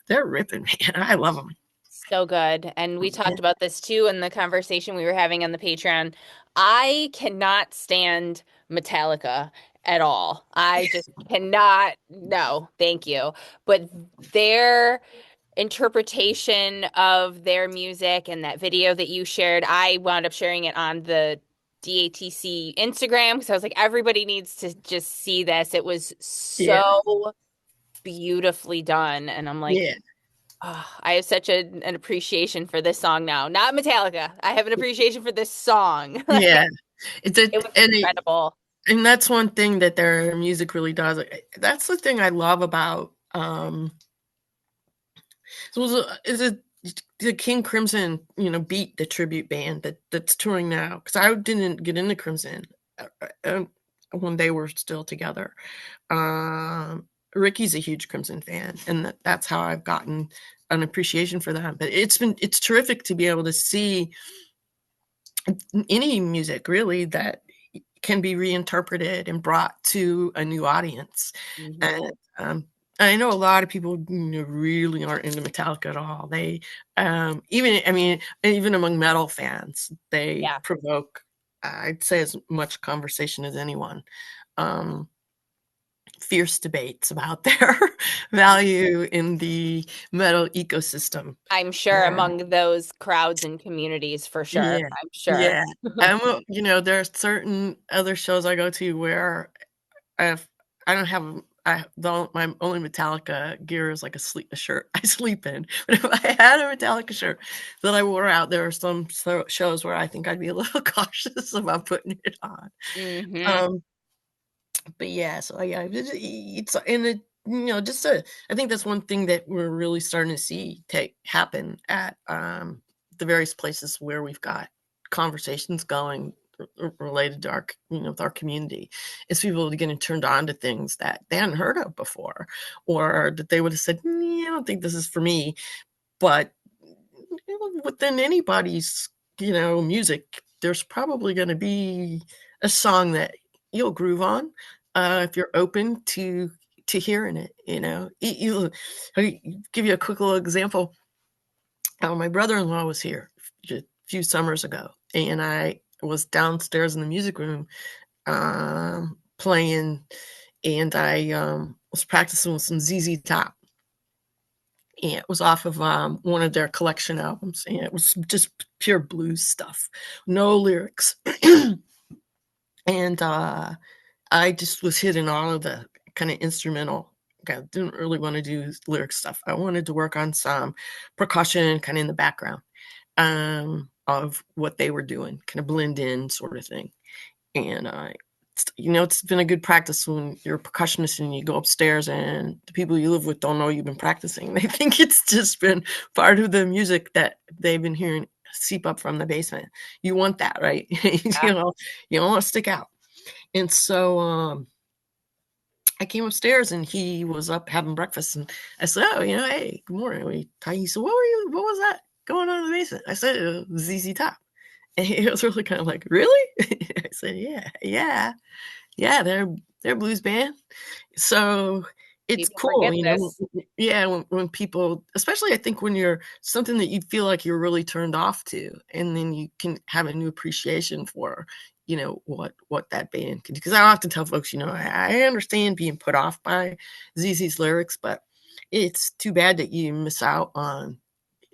they're ripping, man. I love them. so good. And we Yeah, talked about this too in the conversation we were having on the Patreon. I cannot stand Metallica at all. I just cannot. No, thank you. But their interpretation of their music and that video that you shared, I wound up sharing it on the DATC Instagram because I was like, everybody needs to just see this. It was yeah, so beautifully done. And I'm like, yeah, oh, I have such an appreciation for this song now. Not Metallica. I have an appreciation for this song. yeah. Like It's a, it was and it, incredible. and that's one thing that their music really does. That's the thing I love about so is it the King Crimson, Beat, the tribute band that's touring now? Because I didn't get into Crimson when they were still together. Um, Ricky's a huge Crimson fan, and that's how I've gotten an appreciation for them. But it's terrific to be able to see any music really that can be reinterpreted and brought to a new audience. Hmm. And I know a lot of people really aren't into Metallica at all. They even among metal fans, they Yeah. provoke, I'd say, as much conversation as anyone. Um, Fierce debates about their value in the metal ecosystem. I'm sure among those crowds and communities for sure. Yeah, I'm sure. yeah. And well, there are certain other shows I go to where I've I don't have I don't my only Metallica gear is like a shirt I sleep in. But if I had a Metallica shirt that I wore out, there are some shows where I think I'd be a little cautious about putting it on. Hmm. Um, but yeah, so yeah, it's in it. Just I think that's one thing that we're really starting to see take happen at the various places where we've got conversations going related to with our community, is people getting turned on to things that they hadn't heard of before, or that they would have said, I don't think this is for me. But within anybody's music, there's probably going to be a song that you'll groove on if you're open to hearing it. I'll give you a quick little example. My brother-in-law was here a few summers ago, and I was downstairs in the music room playing, and I was practicing with some ZZ Top. Yeah, it was off of one of their collection albums, and it was just pure blues stuff, no lyrics. And I just was hitting all of the kind of instrumental. I didn't really want to do lyric stuff. I wanted to work on some percussion kind of in the background of what they were doing, kind of blend in sort of thing. And it's been a good practice when you're a percussionist and you go upstairs and the people you live with don't know you've been practicing. They think it's just been part of the music that they've been hearing seep up from the basement. You want that, right? Yeah. You don't want to stick out. And so I came upstairs and he was up having breakfast, and I said, "Oh, hey, good morning." He said, What was that going on in the basement?" I said, "It was ZZ Top." And he was really kind of like, "Really?" I said, "Yeah, they're a blues band." So it's People cool, forget this. yeah, when people, especially I think when you're something that you feel like you're really turned off to, and then you can have a new appreciation for, what that band can do. Because I often tell folks, I understand being put off by ZZ's lyrics, but it's too bad that you miss out on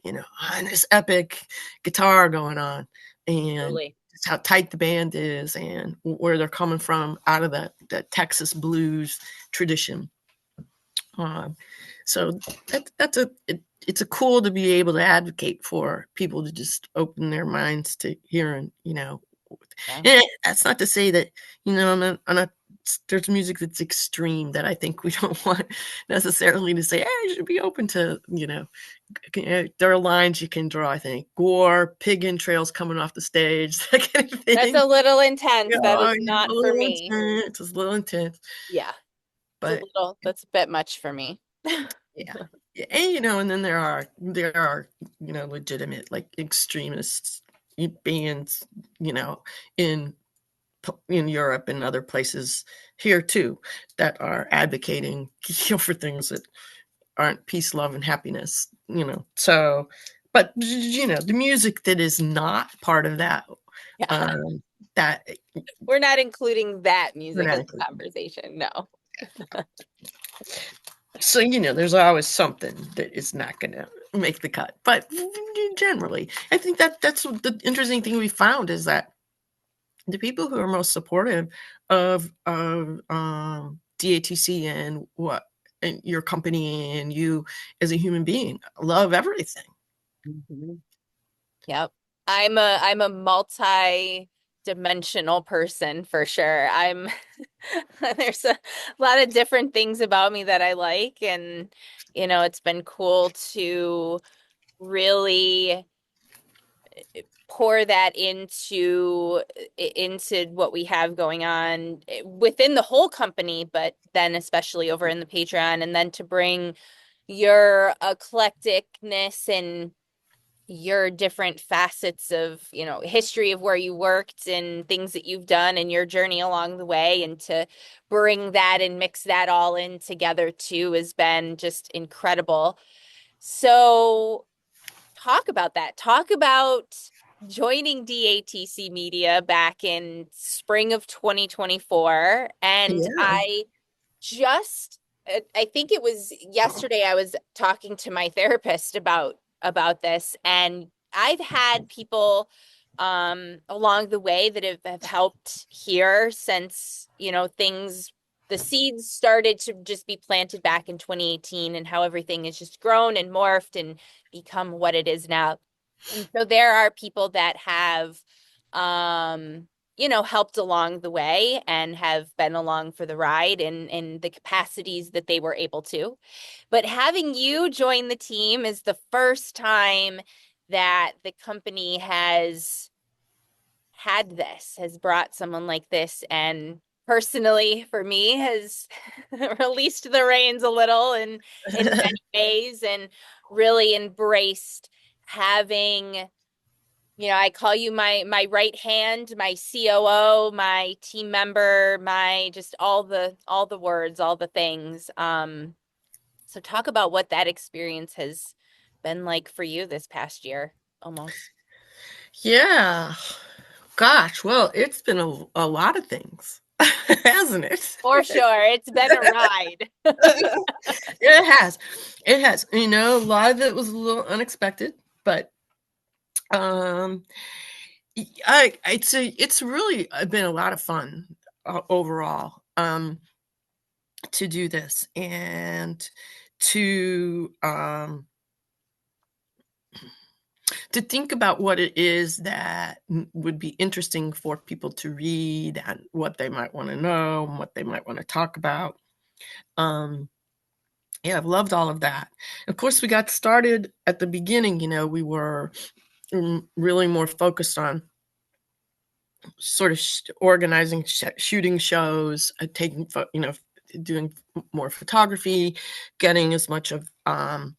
this epic guitar going on, and Totally. just how tight the band is and where they're coming from out of the Texas blues tradition. Um, so it's a cool to be able to advocate for people to just open their minds to hearing, Yeah. and that's not to say that, I'm not there's music that's extreme that I think we don't want necessarily to say, hey, you should be open to, there are lines you can draw, I think. Gore, pig entrails coming off the stage, that kind of That's thing. a little intense. That Yeah, is a not for little me. intense. It's a little intense. Yeah. But That's a bit much for me. yeah. Yeah, and and then there are legitimate like extremists bands, in in Europe and other places here too that are advocating for things that aren't peace, love, and happiness. So, but the music that is not part of that, Yeah. um, that We're not including that we're music not as a including. conversation. No. So, there's always something that is not going to make the cut. But generally, I think that's what the interesting thing we found is that the people who are most supportive of DATC and your company and you as a human being love everything. Mhm. Yep. I'm a multi-dimensional person for sure. There's a lot of different things about me that I like, and it's been cool to really pour that into what we have going on within the whole company, but then especially over in the Patreon, and then to bring your eclecticness and your different facets of, history of where you worked and things that you've done and your journey along the way, and to bring that and mix that all in together too has been just incredible. So talk about that. Talk about joining DATC Media back in spring of 2024. And Yeah. I think it was yesterday I was talking to my therapist about this, and I've had people along the way that have helped here since, the seeds started to just be planted back in 2018, and how everything has just grown and morphed and become what it is now. And so there are people that have, helped along the way and have been along for the ride in the capacities that they were able to. But having you join the team is the first time that the company has brought someone like this, and personally for me has released the reins a little in many ways, and really embraced having, I call you my right hand, my COO, my team member, my just all the words, all the things. So talk about what that experience has been like for you this past year, almost. Yeah. Gosh, well, it's been a lot of things, hasn't it? For sure, it's been a ride. It has. It has, a lot of it was a little unexpected, but um, it's really been a lot of fun overall to do this and to to think about what it is that would be interesting for people to read and what they might want to know and what they might want to talk about. Um, yeah, I've loved all of that. Of course, we got started at the beginning, we were really more focused on sort of organizing shooting shows, taking, doing more photography, getting as much of that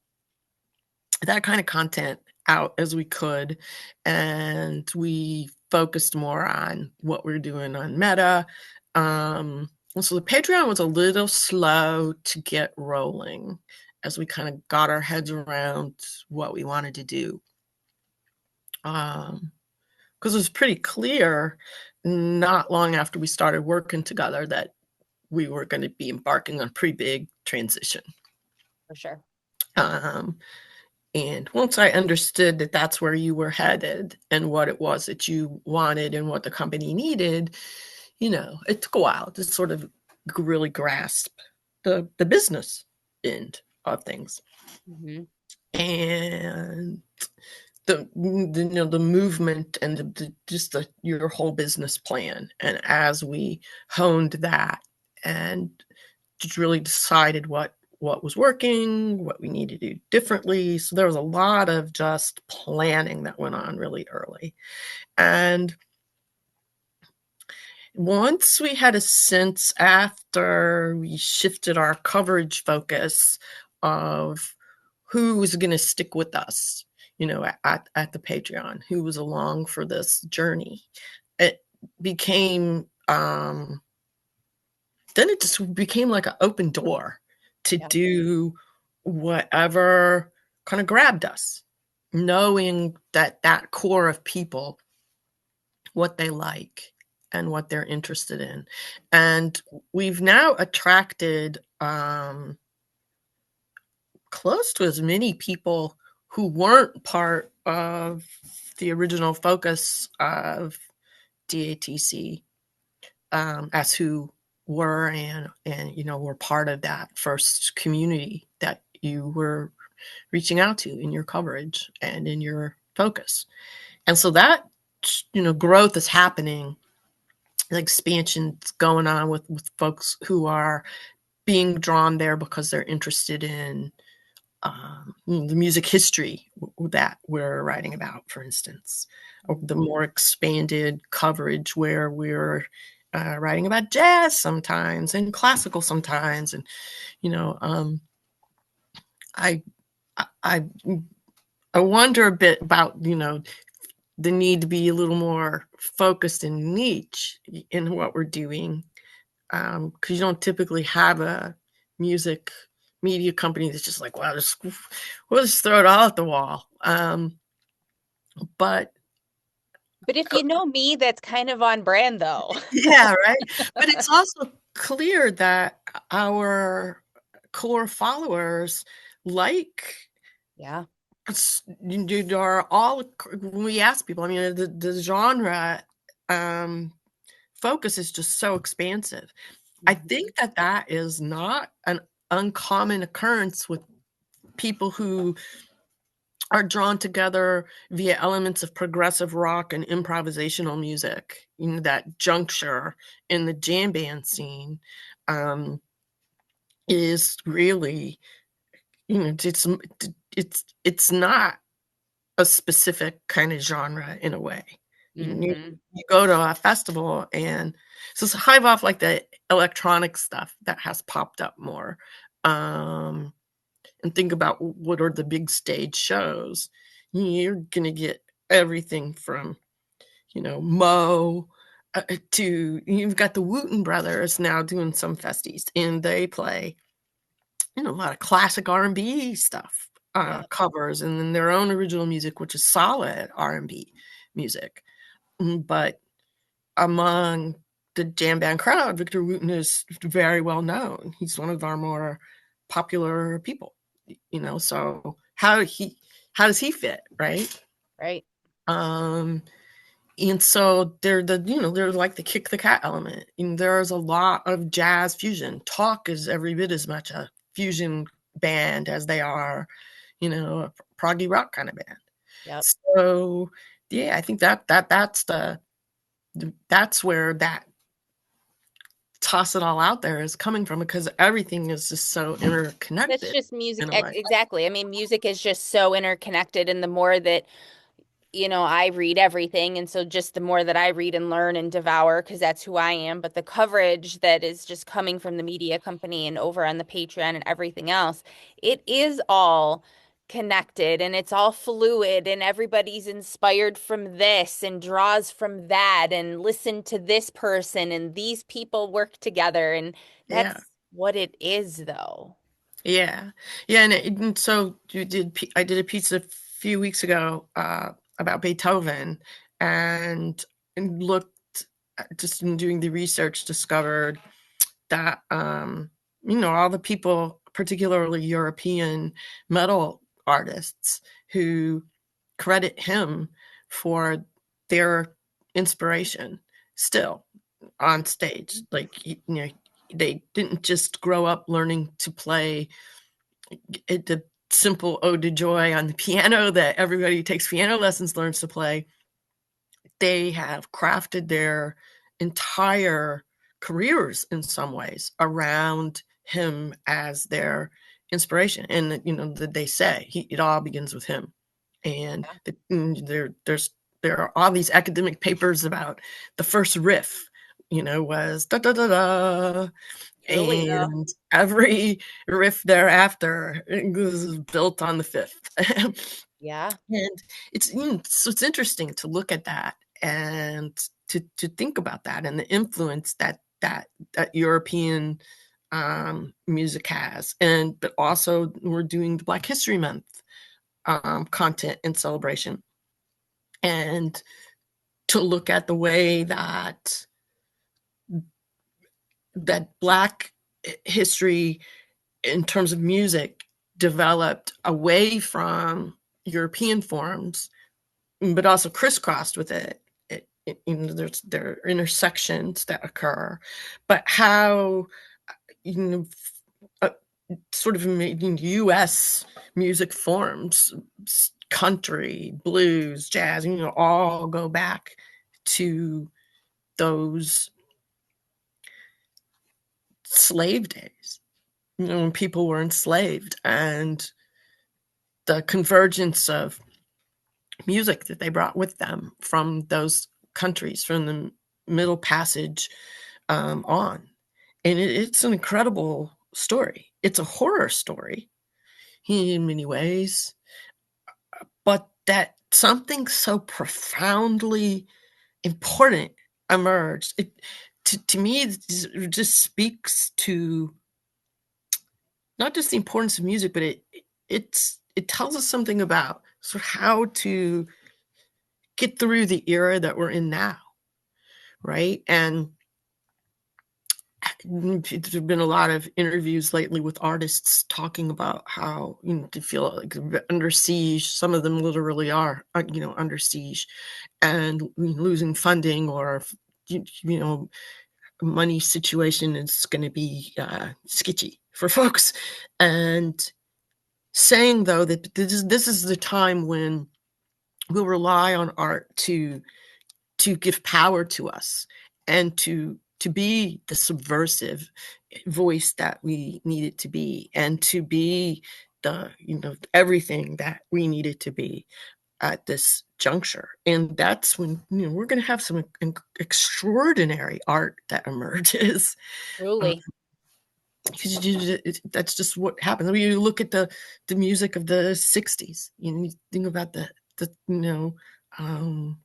kind of content out as we could. And we focused more on what we're doing on Meta. And so the Patreon was a little slow to get rolling as we kind of got our heads around what we wanted to do. Because it was pretty clear not long after we started working together that we were going to be embarking on a pretty big transition. For sure. Um, And once I understood that that's where you were headed and what it was that you wanted and what the company needed, it took a while to sort of really grasp the business end of things. Mm-hmm. And the movement and just your whole business plan. And as we honed that and just really decided what was working, what we needed to do differently. So there was a lot of just planning that went on really early. And once we had a sense after we shifted our coverage focus of who was going to stick with us, at the Patreon, who was along for this journey, it became then it just became like an open door to Yeah. do whatever kind of grabbed us, knowing that core of people, what they like and what they're interested in. And we've now attracted close to as many people who weren't part of the original focus of DATC as who were and were part of that first community that you were reaching out to in your coverage and in your focus. And so that growth is happening, expansion's going on with folks who are being drawn there because they're interested in the music history that we're writing about, for instance, or the more expanded coverage where we're writing about jazz sometimes and classical sometimes, and I I I wonder a bit about the need to be a little more focused and niche in what we're doing, because you don't typically have a music media company that's just like, wow, we'll just throw it all at the wall. But But if you know me, that's kind of on brand though. yeah, right. But it's also clear that our core followers like Yeah. are all when we ask people. I mean, the genre focus is just so expansive. I think that is not an uncommon occurrence with people who are drawn together via elements of progressive rock and improvisational music. That juncture in the jam band scene is really, it's not a specific kind of genre in a way. Mm-hmm. You go to a festival and so it's hive off like the electronic stuff that has popped up more. And think about what are the big stage shows. You're going to get everything from, Mo to you've got the Wooten Brothers now doing some festies, and they play, a lot of classic R&B stuff, Yeah. covers, and then their own original music, which is solid R&B music. But among the jam band crowd, Victor Wooten is very well known. He's one of our more popular people. So how does he fit, right? Right. Um, and so they're like the kick the cat element. And there's a lot of jazz fusion. Talk is every bit as much a fusion band as they are, a proggy rock kind of band. Yep. So yeah, I think that's where that toss it all out there is coming from, because everything is just so That's interconnected just music. in a way. Exactly. I mean, music is just so interconnected, and the more that I read everything. And so just the more that I read and learn and devour, because that's who I am, but the coverage that is just coming from the media company and over on the Patreon and everything else, it is all connected and it's all fluid and everybody's inspired from this and draws from that and listen to this person and these people work together. And Yeah. that's what it is, though. Yeah. Yeah. And so I did a piece a few weeks ago about Beethoven, and, looked just in doing the research, discovered that, all the people, particularly European metal artists, who credit him for their inspiration still on stage. Like, they didn't just grow up learning to play the simple ode to joy on the piano that everybody who takes piano lessons learns to play. They have crafted their entire careers in some ways around him as their inspiration. And they say it all begins with him. And there are all these academic papers about the first riff, was da da da da, Julia. and every riff thereafter was built on the fifth. Yeah. And so it's interesting to look at that, and to think about that, and the influence that European music has. And but also we're doing the Black History Month content and celebration, and to look at the way that Black history in terms of music developed away from European forms, but also crisscrossed with it. There are intersections that occur, but how, you know uh, sort of U.S. music forms, country, blues, jazz, all go back to those slave days, when people were enslaved, and the convergence of music that they brought with them from those countries, from the Middle Passage on. And it's an incredible story. It's a horror story in many ways, but that something so profoundly important emerged. To me, it just speaks to not just the importance of music, but it tells us something about sort of how to get through the era that we're in now, right? And there's been a lot of interviews lately with artists talking about how, they feel like under siege. Some of them literally are, under siege, and losing funding, or you know money situation is going to be sketchy for folks. And saying, though, that this is the time when we'll rely on art to give power to us, and to be the subversive voice that we need it to be, and to be the everything that we need it to be at this juncture. And that's when we're going to have some extraordinary art that emerges. um, Truly. that's just what happens. I mean, you look at the music of the 60s, you think about the um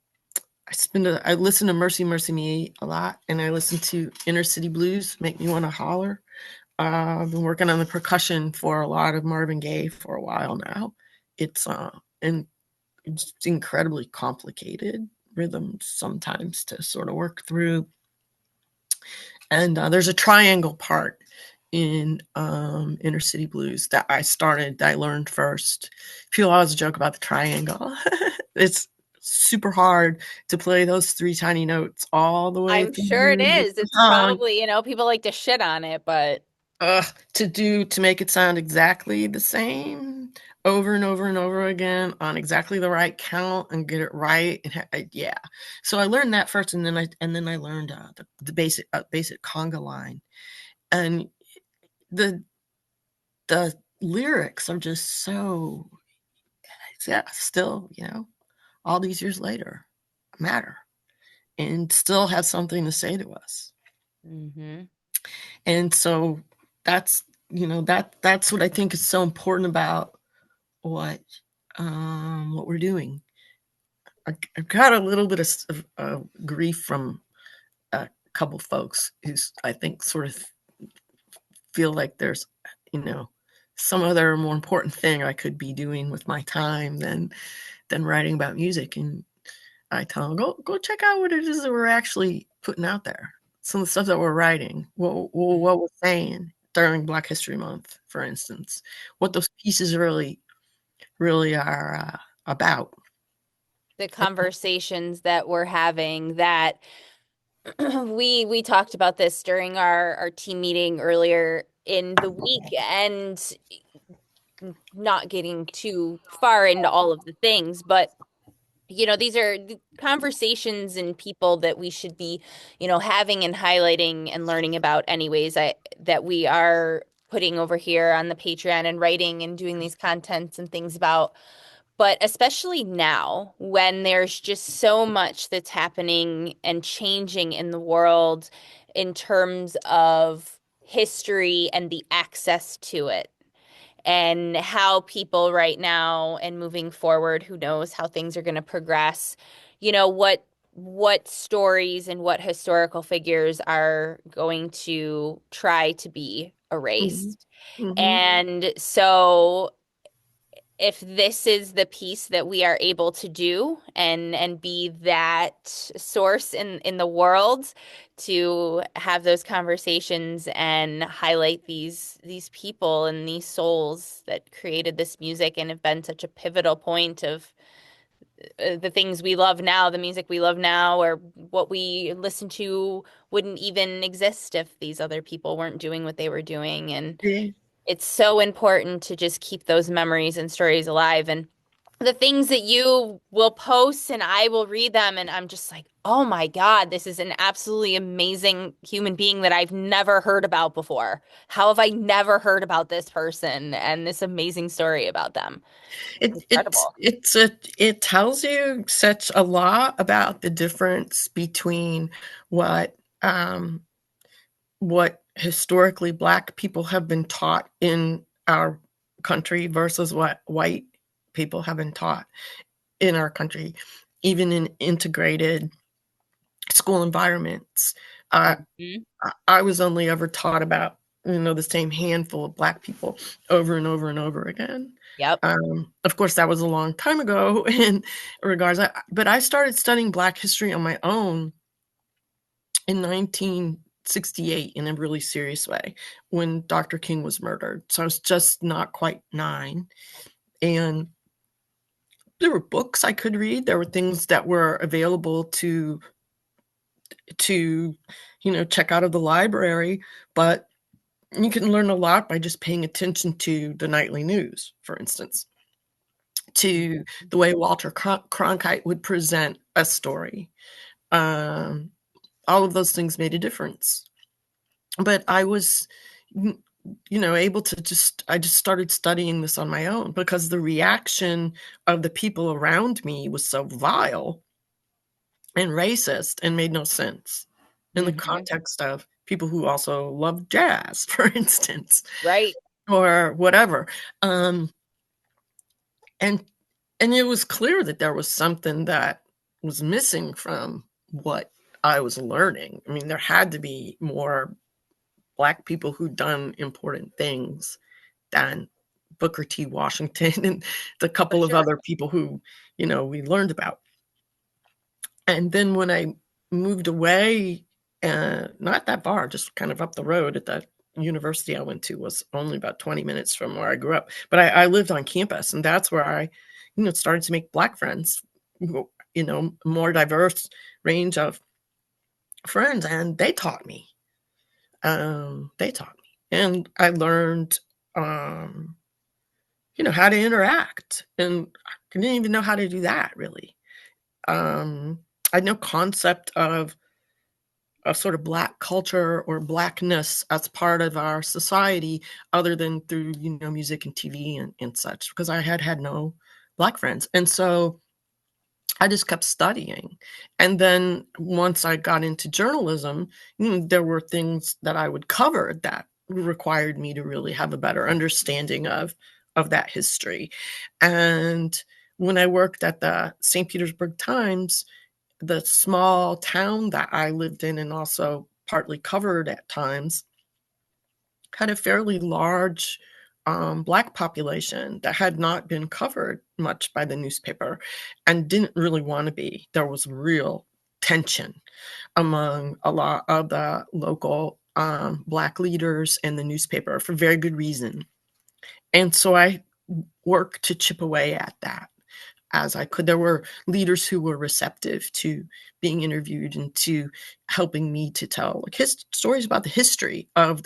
I listen to Mercy Mercy Me a lot, and I listen to Inner City Blues, Make Me Want to Holler. I've been working on the percussion for a lot of Marvin Gaye for a while now. It's and it's incredibly complicated rhythms sometimes to sort of work through. And there's a triangle part in inner city blues that I learned first. People always joke about the triangle. It's super hard to play those three tiny notes all the way I'm sure it through is. the It's song. probably, people like to shit on it, but To make it sound exactly the same over and over and over again on exactly the right count and get it right. Yeah. So I learned that first, and then I learned the basic conga line, and the the lyrics are just so, yeah, still, all these years later matter and still have something to say to us. hmm And so that's that's what I think is so important about what what we're doing. I've got a little bit of grief from a couple folks who's, I think, sort of feel like there's, you know some other more important thing I could be doing with my time than writing about music. And I tell them, go check out what it is that we're actually putting out there. Some of the stuff that we're writing, what we're saying during Black History Month, for instance, what those pieces really are about. the conversations that we're having that we talked about this during our team meeting earlier in the week, and not getting too far into all of the things, but these are the conversations and people that we should be, having and highlighting and learning about anyways. That we are putting over here on the Patreon and writing and doing these contents and things about. But especially now, when there's just so much that's happening and changing in the world in terms of history and the access to it, and how people right now and moving forward, who knows how things are going to progress, what stories and what historical figures are going to try to be Mhm. erased. Mhm. And so if this is the piece that we are able to do and be that source in the world to have those conversations and highlight these people and these souls that created this music and have been such a pivotal point of the things we love now, the music we love now, or what we listen to wouldn't even exist if these other people weren't doing what they were doing. And Yeah. it's so important to just keep those memories and stories alive. And the things that you will post, and I will read them, and I'm just like, oh my God, this is an absolutely amazing human being that I've never heard about before. How have I never heard about this person and this amazing story about them? It's It it incredible. it's a it tells you such a lot about the difference between what um what historically Black people have been taught in our country versus what white people have been taught in our country, even in integrated school environments. Uh, Mhm. I was only ever taught about, the same handful of Black people over and over and over again. Yep. Of course, that was a long time ago in regards, but I started studying Black history on my own in 1968 in a really serious way when Dr. King was murdered. So I was just not quite 9. And there were books I could read. There were things that were available to check out of the library, but you can learn a lot by just paying attention to the nightly news, for instance, to the way Walter Cronkite would present a story. Um, all of those things made a difference. But I was, able to I just started studying this on my own because the reaction of the people around me was so vile and racist and made no sense in the hmm context of people who also love jazz, for instance, Right. or whatever. Um, and and it was clear that there was something that was missing from what I was learning. I mean, there had to be more Black people who'd done important things than Booker T. Washington and the For couple of sure. other people who, we learned about. And then when I moved away, not that far, just kind of up the road at the university I went to was only about 20 minutes from where I grew up. But I lived on campus, and that's where I, started to make Black friends, more diverse range of friends, and they taught me. They taught me, and I learned, um, how to interact, and I didn't even know how to do that really. Um, I had no concept of sort of Black culture or Blackness as part of our society other than through, music and TV and such, because I had no Black friends. And so I just kept studying. And then once I got into journalism, there were things that I would cover that required me to really have a better understanding of that history. And when I worked at the St. Petersburg Times, the small town that I lived in and also partly covered at times had a fairly large Black population that had not been covered much by the newspaper and didn't really want to be. There was real tension among a lot of the local Black leaders and the newspaper for very good reason. And so I worked to chip away at that as I could. There were leaders who were receptive to being interviewed and to helping me to tell like stories about the history of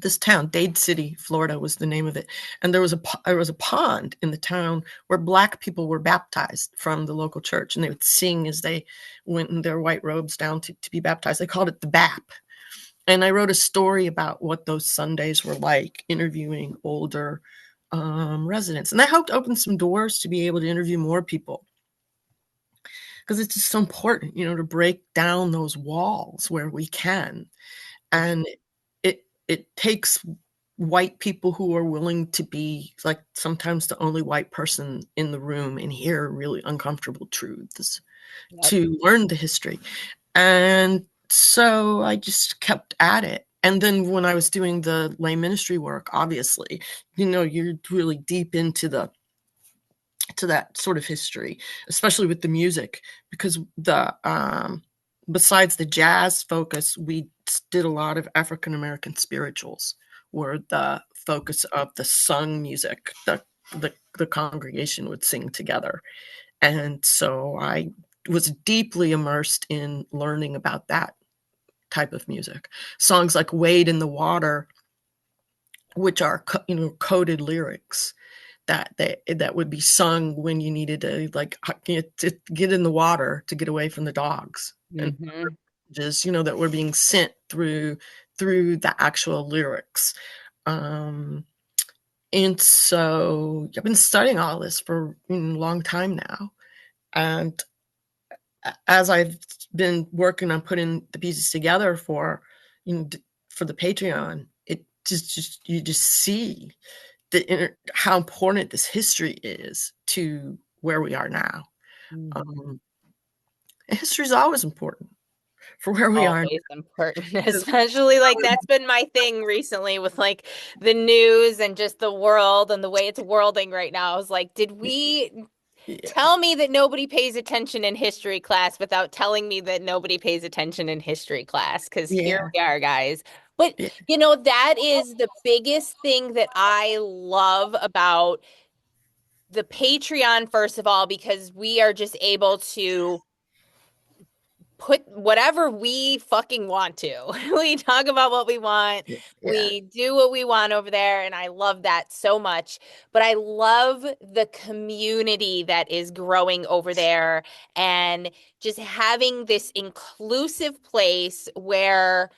this town. Dade City, Florida was the name of it. And there was a pond in the town where Black people were baptized from the local church, and they would sing as they went in their white robes down to be baptized. They called it the BAP. And I wrote a story about what those Sundays were like, interviewing older residents. And that helped open some doors to be able to interview more people, because it's just so important, to break down those walls where we can. And it takes white people who are willing to be like sometimes the only white person in the room and hear really uncomfortable truths Yep. to learn the history. And so I just kept at it. And then when I was doing the lay ministry work, obviously, you're really deep into the to that sort of history, especially with the music, because the besides the jazz focus, we did a lot of African American spirituals, were the focus of the sung music. The congregation would sing together, and so I was deeply immersed in learning about that type of music. Songs like "Wade in the Water," which are coded lyrics that would be sung when you needed to like get in the water to get away from the dogs, and Hmm. just that were being sent through the actual lyrics. um and so I've been studying all this for a long time now, and as I've been working on putting the pieces together for for the Patreon, it just you just see how important this history is to where we are now. Hmm. Um, History is always important for where we are Always important, now. especially like that's been my thing recently with like the news and just the world and the way it's worlding right now. I was like, did we Yeah, tell me that nobody pays attention in history class without telling me that nobody pays attention in history class? Because here yeah, we are, guys. But yeah, that is the biggest thing that I love about the Patreon, first of all, because we are just able to put whatever we fucking want to. We talk about what we want. yeah, We do what we want over there. And I love that so much. But I love the community that is growing over there and just having this inclusive place where,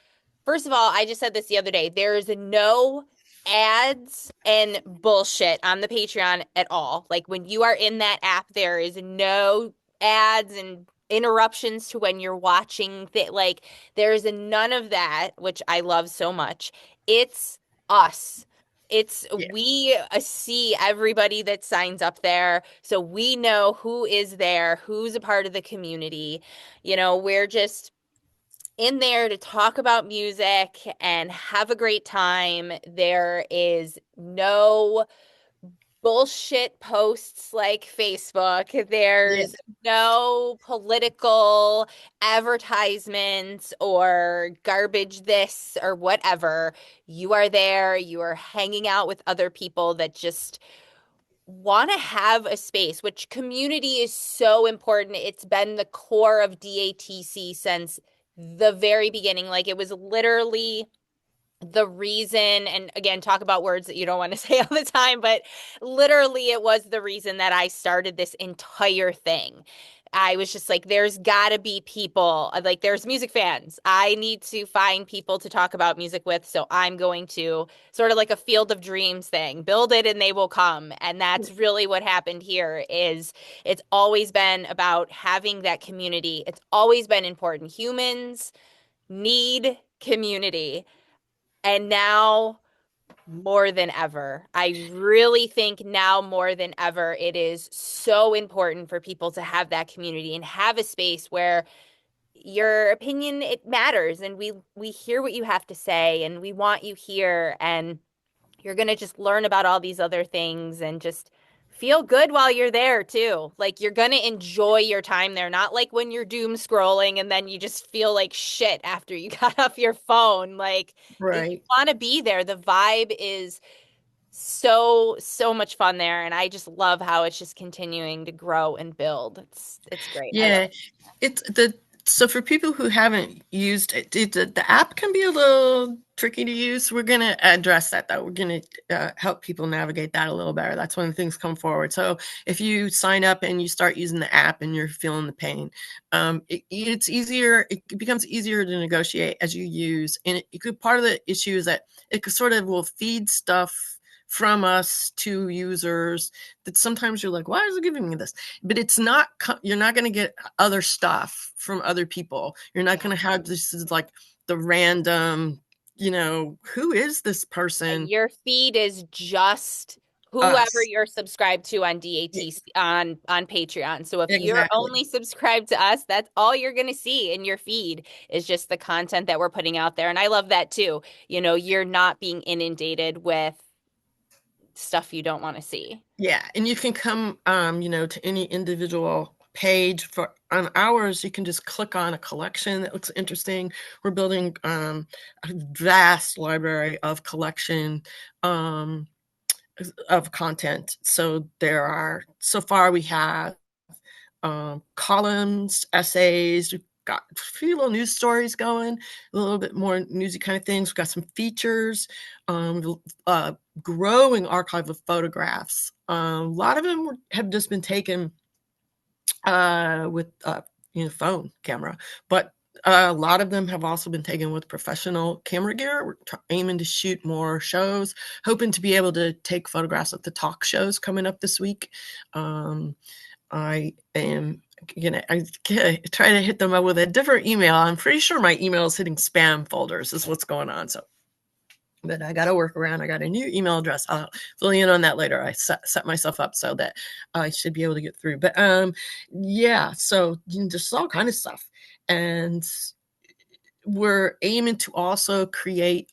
first of all, I just said this the other day, there is no ads and bullshit on the Patreon at all. Like when you are in that app, there is no ads and interruptions to when you're watching that. Like there's none of that, which I love so much. It's us. It's yeah, we see everybody that signs up there, so we know who is there, who's a part of the community. We're just in there to talk about music and have a great time. There is no bullshit posts like Facebook. Yeah. There's no political advertisements or garbage this or whatever. You are there, you are hanging out with other people that just want to have a space, which community is so important. It's been the core of DATC since the very beginning. Like it was literally the reason, and again, talk about words that you don't want to say all the time, but literally it was the reason that I started this entire thing. I was just like, there's gotta be people, like, there's music fans. I need to find people to talk about music with. So I'm going to sort of like a field of dreams thing, build it and they will come. And that's really what happened here is it's always been about having that community. It's always been important. Humans need community. And now more than ever, I really think now more than ever, it is so important for people to have that community and have a space where your opinion it matters and we hear what you have to say and we want you here and you're going to just learn about all these other things and just feel good while you're there too. Like you're going to enjoy your time there, not like when you're doom scrolling and then you just feel like shit after you got off your phone. Like you Right. want to be there. The vibe is so much fun there and I just love how it's just continuing to grow and build. It's great. I love Yeah, it's the so for people who haven't used it, the app can be a little tricky to use. We're going to address that though. We're going to help people navigate that a little better. That's when things come forward. So if you sign up and you start using the app and you're feeling the pain, it's easier. It becomes easier to negotiate as you use. And part of the issue is that it sort of will feed stuff from us to users that sometimes you're like, why is it giving me this? But it's not, you're not going to get other stuff from other people. You're not yeah. going to have this is like the random, who is this person? Your feed is just whoever Us. you're subscribed to on Yeah, DAT on Patreon. So if you're exactly. only subscribed to us, that's all you're going to see in your feed is just the content that we're putting out there. And I love that too. You're not being inundated with stuff you don't want to see. Yeah, and you can come, to any individual page. For on ours, you can just click on a collection that looks interesting. We're building a vast library of collection um, of content. So far we have columns, essays. We've got a few little news stories going, a little bit more newsy kind of things. We've got some features, growing archive of photographs. A lot of them have just been taken with phone camera, but a lot of them have also been taken with professional camera gear. We're aiming to shoot more shows, hoping to be able to take photographs at the talk shows coming up this week. I am I try to hit them up with a different email. I'm pretty sure my email is hitting spam folders is what's going on. So, but I got to work around. I got a new email address. I'll fill you in on that later. I set myself up so that I should be able to get through. But yeah, so just all kind of stuff. And we're aiming to also create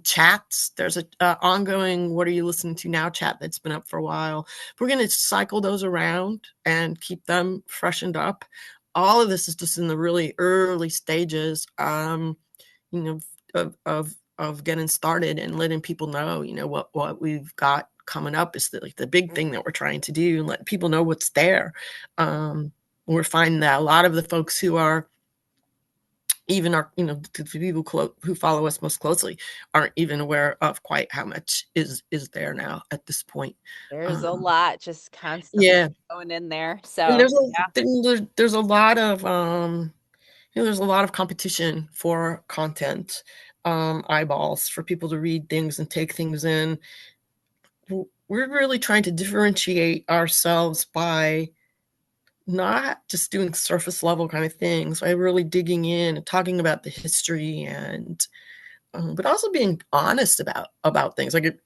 chats. There's a ongoing "What are you listening to now?" chat that's been up for a while. We're going to cycle those around and keep them freshened up. All of this is just in the really early stages, you know, of getting started and letting people know, what we've got coming up is the big thing that we're trying to do and let people know what's there. We're finding that a lot of the folks who are even the people who follow us most closely aren't even aware of quite how much is there now at this point. There's a Um, lot just constantly yeah, going in there. and So, yeah, there's a lot of there's a lot of competition for content, eyeballs for people to read things and take things in. We're really trying to differentiate ourselves by not just doing surface level kind of things, by really digging in and talking about the history and but also being honest about things. Like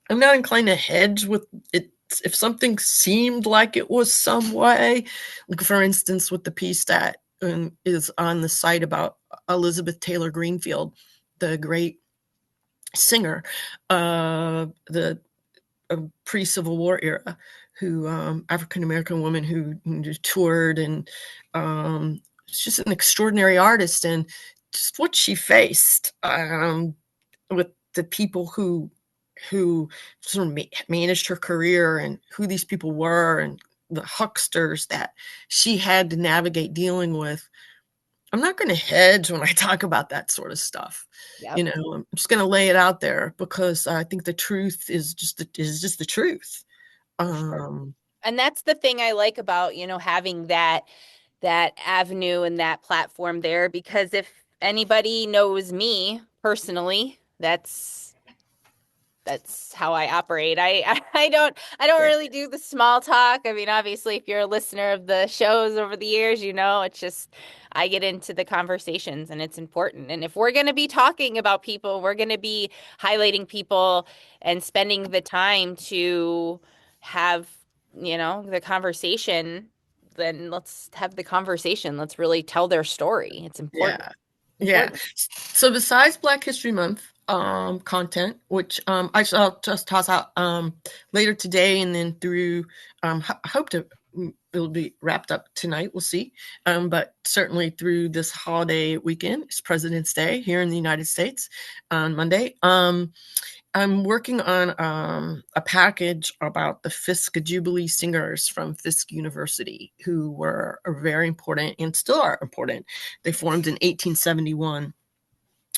I'm not inclined to hedge with it if something seemed like it was some way. Like for instance, with the piece that is on the site about Elizabeth Taylor Greenfield, the great singer, the a pre-Civil War era, who African American woman who toured, and she's just an extraordinary artist, and just what she faced with the people who sort of managed her career, and who these people were, and the hucksters that she had to navigate dealing with. I'm not going to hedge when I talk about that sort of stuff. Yep, I'm just going to lay it out there because I think the truth is just the truth. for sure. Um, And that's the thing I like about, having that avenue and that platform there, because if anybody knows me personally, that's how I operate. I don't yeah, really do the small talk. I mean, obviously, if you're a listener of the shows over the years, it's just I get into the conversations and it's important. And if we're going to be talking about people, we're going to be highlighting people and spending the time to have, the conversation, then let's have the conversation. Let's really tell their story. It's important. yeah, yeah. Important. So besides Black History Month content, which I shall just toss out later today, and then through I hope to it'll be wrapped up tonight. We'll see. But certainly through this holiday weekend, it's President's Day here in the United States on Monday. I'm working on a package about the Fisk Jubilee singers from Fisk University, who were very important and still are important. They formed in 1871.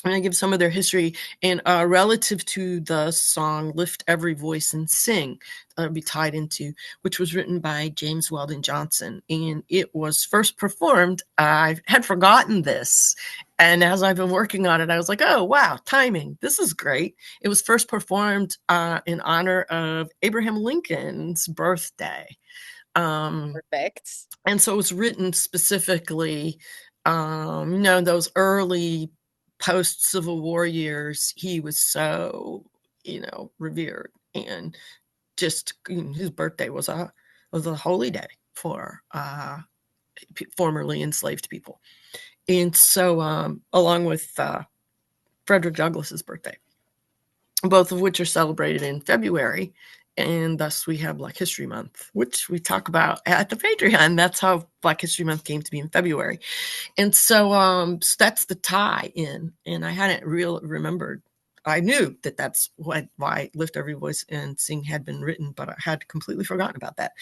And I give some of their history, and relative to the song "Lift Every Voice and Sing," that'll be tied into, which was written by James Weldon Johnson, and it was first performed. I had forgotten this, and as I've been working on it, I was like, "Oh wow, timing! This is great." It was first performed in honor of Abraham Lincoln's birthday. Um, Perfect. and so it was written specifically, those early post Civil War years. He was so, revered, and just his birthday was a holy day for formerly enslaved people. And so, along with Frederick Douglass's birthday, both of which are celebrated in February. And thus we have Black History Month, which we talk about at the Patreon. That's how Black History Month came to be in February. And so that's the tie in. And I hadn't remembered. I knew that that's why Lift Every Voice and Sing had been written, but I had completely forgotten about that.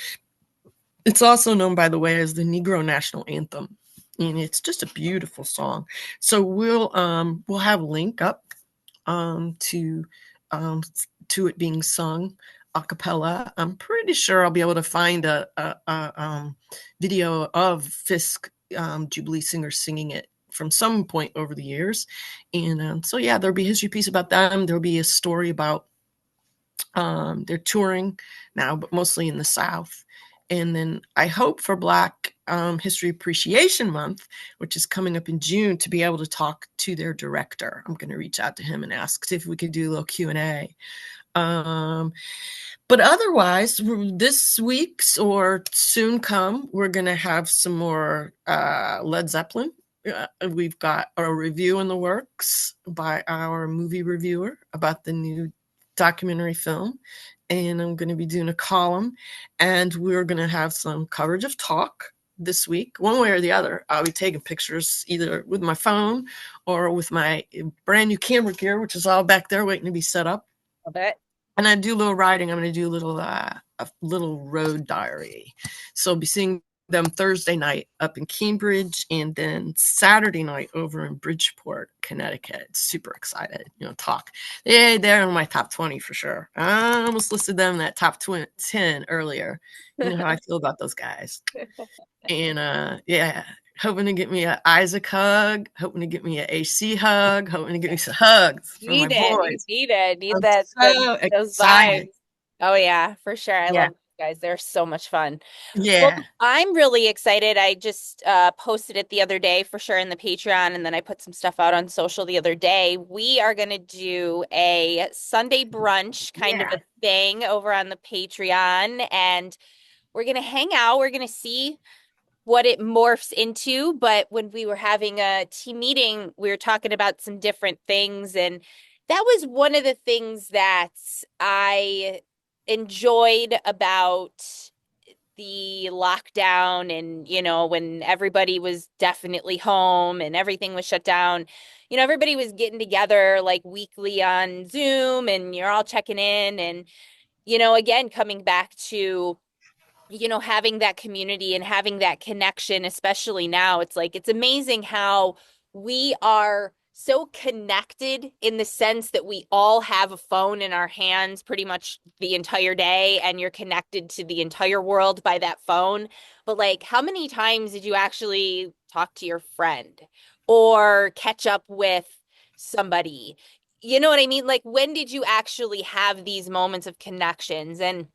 It's also known, by the way, as the Negro National Anthem. And it's just a beautiful song. So we'll have a link up to um, it being sung a cappella. I'm pretty sure I'll be able to find a video of Fisk Jubilee singers singing it from some point over the years. And so, yeah, there'll be a history piece about them. There'll be a story about they're touring now, but mostly in the South. And then I hope for Black History Appreciation Month, which is coming up in June, to be able to talk to their director. I'm going to reach out to him and ask if we could do a little Q&A. But otherwise, this week's or soon come, we're going to have some more Led Zeppelin. We've got a review in the works by our movie reviewer about the new documentary film. And I'm going to be doing a column, and we're going to have some coverage of talk this week, one way or the other. I'll be taking pictures either with my phone or with my brand new camera gear, which is all back there waiting to be set up. Love it. And I do a little writing. I'm going to do a little road diary. So I'll be seeing them Thursday night up in Cambridge, and then Saturday night over in Bridgeport, Connecticut. Super excited, talk. Yeah, they're in my top 20 for sure. I almost listed them in that top 10 earlier. You know how I feel about those guys. And yeah, hoping to get me an Isaac hug, hoping to get me an AC hug, hoping to get me some hugs for my Need it. You boys. need it. Need I'm that so those excited. vibes. Oh yeah, for sure. I Yeah. love these guys. They're so much fun. Well, Yeah. I'm really excited. I just posted it the other day for sure in the Patreon, and then I put some stuff out on social the other day. We are going to do a Sunday brunch kind of Yeah. a thing over on the Patreon, and we're going to hang out. We're going to see what it morphs into. But when we were having a team meeting, we were talking about some different things. And that was one of the things that I enjoyed about the lockdown and, when everybody was definitely home and everything was shut down, everybody was getting together like weekly on Zoom and you're all checking in and, again, coming back to having that community and having that connection, especially now, it's like, it's amazing how we are so connected in the sense that we all have a phone in our hands pretty much the entire day, and you're connected to the entire world by that phone. But like, how many times did you actually talk to your friend or catch up with somebody? You know what I mean? Like, when did you actually have these moments of connections? And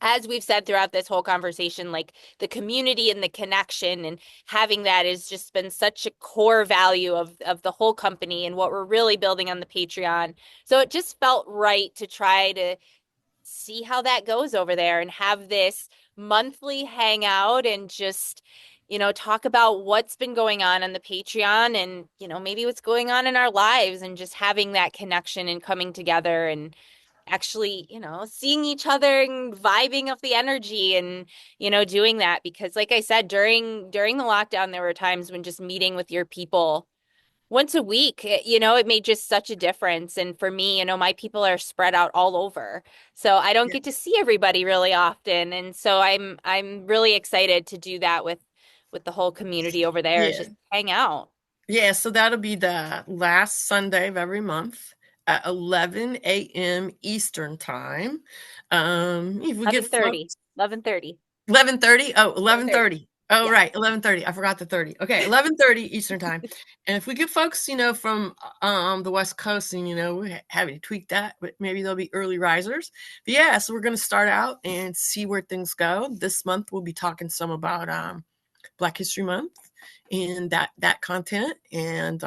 as we've said throughout this whole conversation, like the community and the connection and having that has just been such a core value of the whole company and what we're really building on the Patreon. So it just felt right to try to see how that goes over there and have this monthly hangout and just, talk about what's been going on the Patreon and, maybe what's going on in our lives and just having that connection and coming together and actually, seeing each other and vibing off the energy and, doing that. Because like I said, during the lockdown, there were times when just meeting with your people once a week, it made just such a difference. And for me, my people are spread out all over. So I don't Yeah. get to see everybody really often. And so I'm really excited to do that with the whole community over there is Yeah. just hang out. Yeah, so that'll be the last Sunday of every month at 11 a.m. Eastern time. If we get 11:30. folks 11:30. 11:30? Oh, 11:30. 11:30. Oh, Yeah. right, 11:30. I forgot the 30. Okay, 11:30 Eastern time. And if we get folks, from the West Coast and we're having to tweak that, but maybe they'll be early risers. But yeah, so we're gonna start out and see where things go. This month we'll be talking some about Black History Month and that content and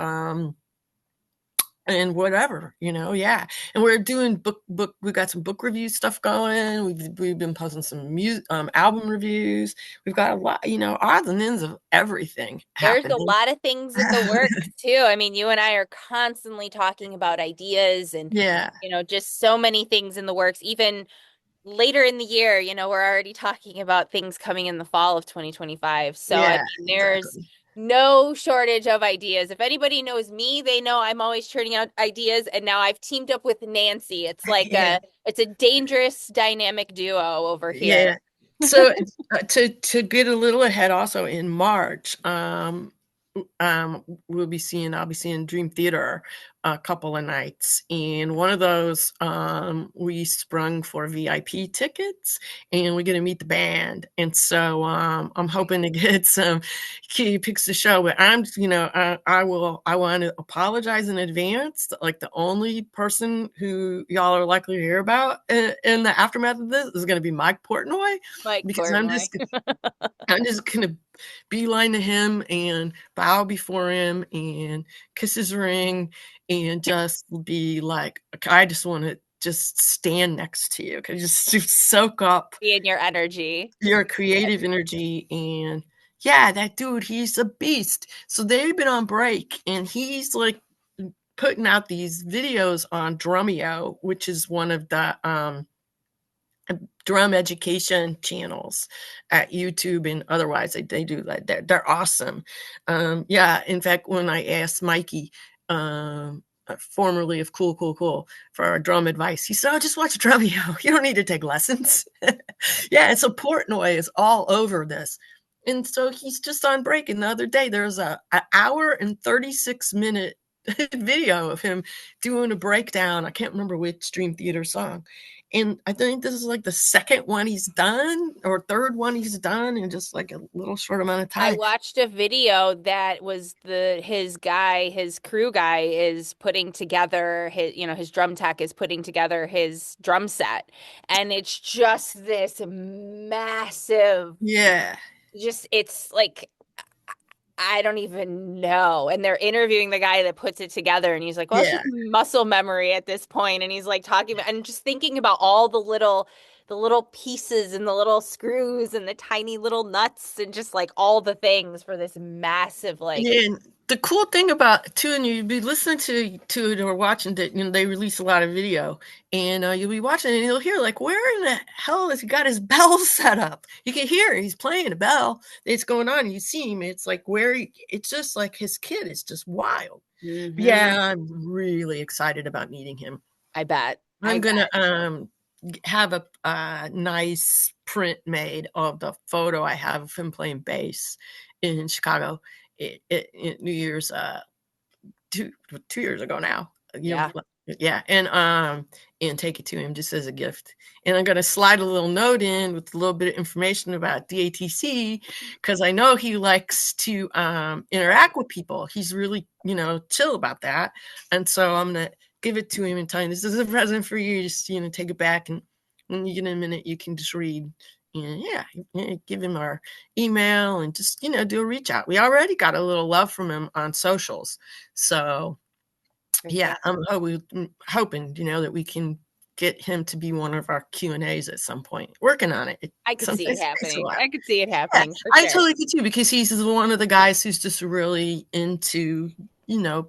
whatever, yeah. And we're doing book. We got some book review stuff going. We've been posting some music, album reviews. We've got a lot, odds and ends of everything There's a happening. lot of things in the works too. I mean, you and I are constantly talking about ideas and, Yeah, just so many things in the works. Even later in the year, we're already talking about things coming in the fall of 2025. So, I yeah, mean, there's exactly. no shortage of ideas. If anybody knows me, they know I'm always churning out ideas. And now I've teamed up with Nancy. It's like Yeah, it's a dangerous dynamic duo over here. yeah. So to get a little ahead, also in March, I'll be seeing Dream Theater a couple of nights, and one of those we sprung for VIP tickets, and we get to meet the band, and so I'm hoping to get some key picks the show. But I want to apologize in advance. Like, the only person who y'all are likely to hear about in the aftermath of this is going to be Mike Portnoy, Mike because Portnoy. I'm just gonna beeline to him and bow before him and kiss his ring and just be like, I just want to just stand next to you. Can just soak up Be in your energy. your creative energy. And yeah, that dude, he's a beast. So they've been on break and he's like putting out these videos on Drumeo, which is one of the drum education channels at YouTube and otherwise. They do that. They're awesome. Yeah, in fact, when I asked Mikey, formerly of Cool Cool Cool, for our drum advice, he said, "Oh, just watch Drumeo. You don't need to take lessons." Yeah, and so Portnoy is all over this. And so he's just on break. And the other day, there's an hour and 36-minute video of him doing a breakdown. I can't remember which Dream Theater song. And I think this is like the second one he's done or third one he's done in just like a little short amount of I time. watched a video that was his crew guy is putting together his drum tech is putting together his drum set. And it's just this massive, Yeah. it's like, I don't even know. And they're interviewing the guy that puts it together, and he's like, well, it's just Yeah. muscle memory at this point. And he's like talking about and just thinking about all the little pieces and the little screws and the tiny little nuts and just like all the things for this massive like Yeah. the cool thing about too, and you'd be listening to it or watching it, they release a lot of video, and you'll be watching it, and you'll hear like, where in the hell has he got his bell set up? You can hear he's playing a bell. It's going on. You see him. It's like it's just like his kid is just wild. Hmm. Yeah, I'm really excited about meeting him. I bet. I I'm gonna bet. have a nice print made of the photo I have of him playing bass in Chicago it New Year's two 2 years ago now. Yeah. Yeah, and take it to him just as a gift. And I'm gonna slide a little note in with a little bit of information about DATC because I know he likes to interact with people. He's really chill about that, and so I'm gonna give it to him and tell him this is a present for you. Just take it back, and when you get a minute, you can just read. And give him our email and just do a reach out. We already got a little love from him on socials, so For yeah, sure. I'm hoping, that we can get him to be one of our Q&As at some point. Working on it. It I could see it sometimes takes a happening. while. I could see it Yeah, happening for I sure. totally do too, because he's one of the guys who's just really into,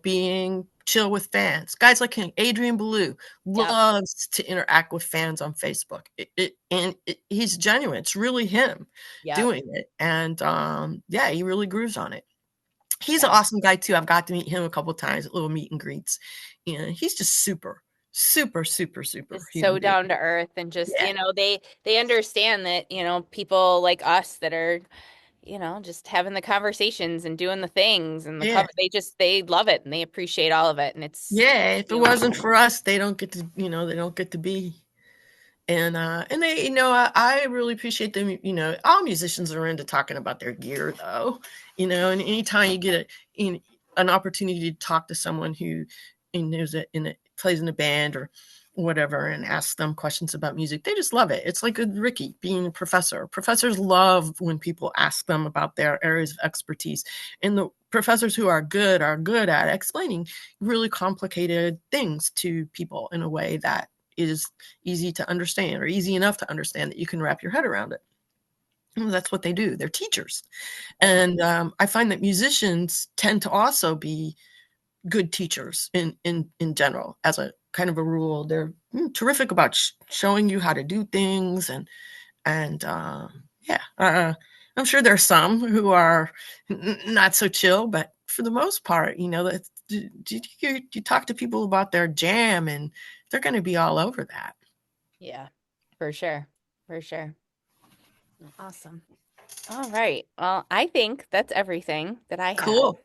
being chill with fans. Guys like him, Adrian Belew, Yep. loves to interact with fans on Facebook. He's genuine. It's really him Yep. doing it. And yeah, he really grooves on it. He's an Yeah. awesome guy too. I've got to meet him a couple of times at little meet and greets. And he's just super, super, super, super Just human so being. down to earth and just, Yeah. they understand that, people like us that are, just having the conversations and doing the things and the Yeah. cover, they love it and they appreciate all of it. And it's, Yeah. If it you know, wasn't for us, they don't get to be. And they, I really appreciate them. All musicians are into talking about their gear though, and anytime you get an opportunity to talk to someone who knows it plays in a band or whatever and ask them questions about music, they just love it. It's like a Ricky being a professor. Professors love when people ask them about their areas of expertise. And the professors who are good at explaining really complicated things to people in a way that is easy to understand or easy enough to understand that you can wrap your head around it. And that's what they do. They're teachers. And I find that musicians tend to also be good teachers in general. As a kind of a rule, they're terrific about showing you how to do things. And yeah, I'm sure there's some who are not so chill, but for the most part, that you talk to people about their jam and they're going to be all over that. yeah, for sure. For sure. Awesome. All right. Well, I think that's everything that I have. Cool.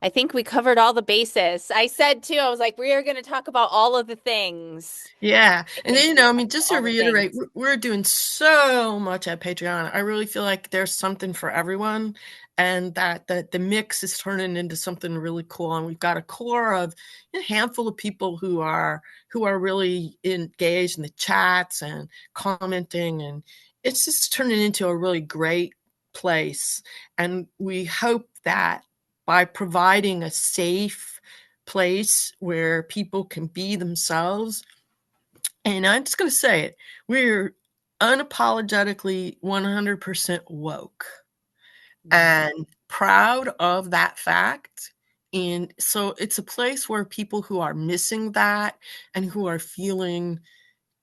I think we covered all the bases. I said too, I was like, we are going to talk about all of the things. Yeah. I And then, think we I mean, covered just to all the reiterate, things. we're doing so much at Patreon. I really feel like there's something for everyone and that the mix is turning into something really cool. And we've got a core of a handful of people who are really engaged in the chats and commenting. And it's just turning into a really great place. And we hope that by providing a safe place where people can be themselves. And I'm just going to say it, we're unapologetically 100% woke Mhm. and proud of that fact. And so it's a place where people who are missing that and who are feeling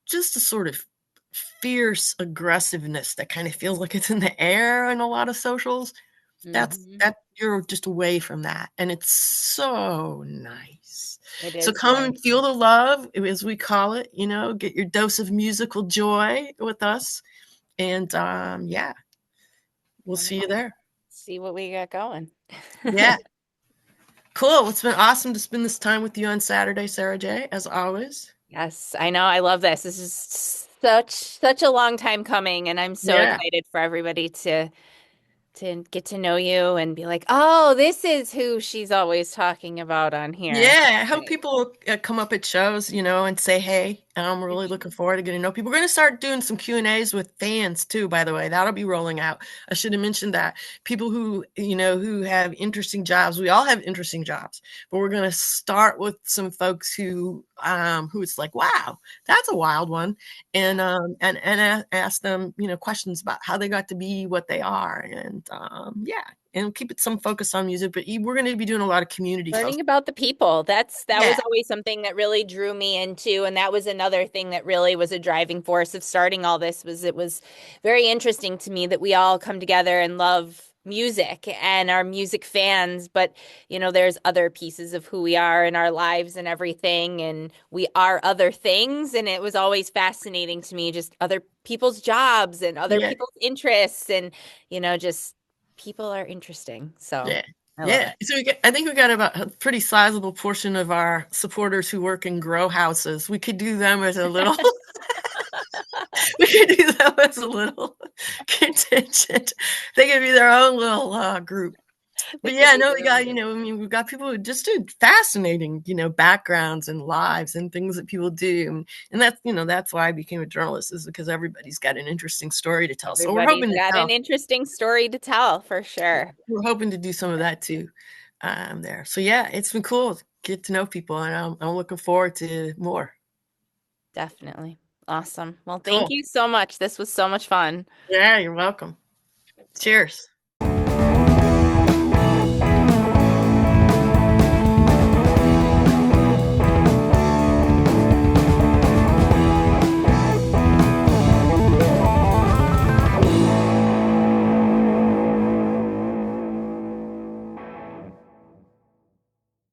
just a sort of fierce aggressiveness that kind of feels like it's in the air in a lot of socials, that's Mhm. that you're just away from that, and it's so nice. It So is come nice. and feel the love, as we call it. Get your dose of musical joy with us, and yeah, we'll And see you there. see what we got going. Yeah, cool. It's been awesome to spend this time with you on Saturday, Sara J, as always. Yes, I know. I love this. This is such a long time coming, and I'm so Yeah. excited for everybody to get to know you and be like, oh, this is who she's always talking about on here. Yeah, I hope Right. people come up at shows, and say hey. And I'm really looking forward to getting to know people. We're going to start doing some Q&As with fans too, by the way. That'll be rolling out. I should have mentioned that. People who have interesting jobs. We all have interesting jobs, but we're going to start with some folks who it's like, wow, that's a wild one, and ask them, questions about how they got to be what they are, and yeah, and keep it some focus on music, but we're going to be doing a lot of community focus. Learning about the people. That Yeah, was always something that really drew me into, and that was another thing that really was a driving force of starting all this was it was very interesting to me that we all come together and love music and are music fans, but there's other pieces of who we are in our lives and everything, and we are other things, and it was always fascinating to me just other people's jobs and other yeah, people's interests and just people are interesting. So yeah. I love Yeah, it. so I think we got about a pretty sizable portion of our supporters who work in grow houses. We could do them as a little we could do them as a little contingent. They could be their own little group. They But could yeah, be no, we their own got, group. I mean, we've got people who just do fascinating, backgrounds and lives and things that people do. And that's, that's why I became a journalist, is because everybody's got an interesting story to tell. So Everybody's got an interesting story to tell for sure. we're hoping to do some of that too, there. So yeah, it's been cool to get to know people, and I'm looking forward to more. Definitely. Awesome. Well, thank Cool. you so much. This was so much fun. Yeah, you're welcome. Cheers.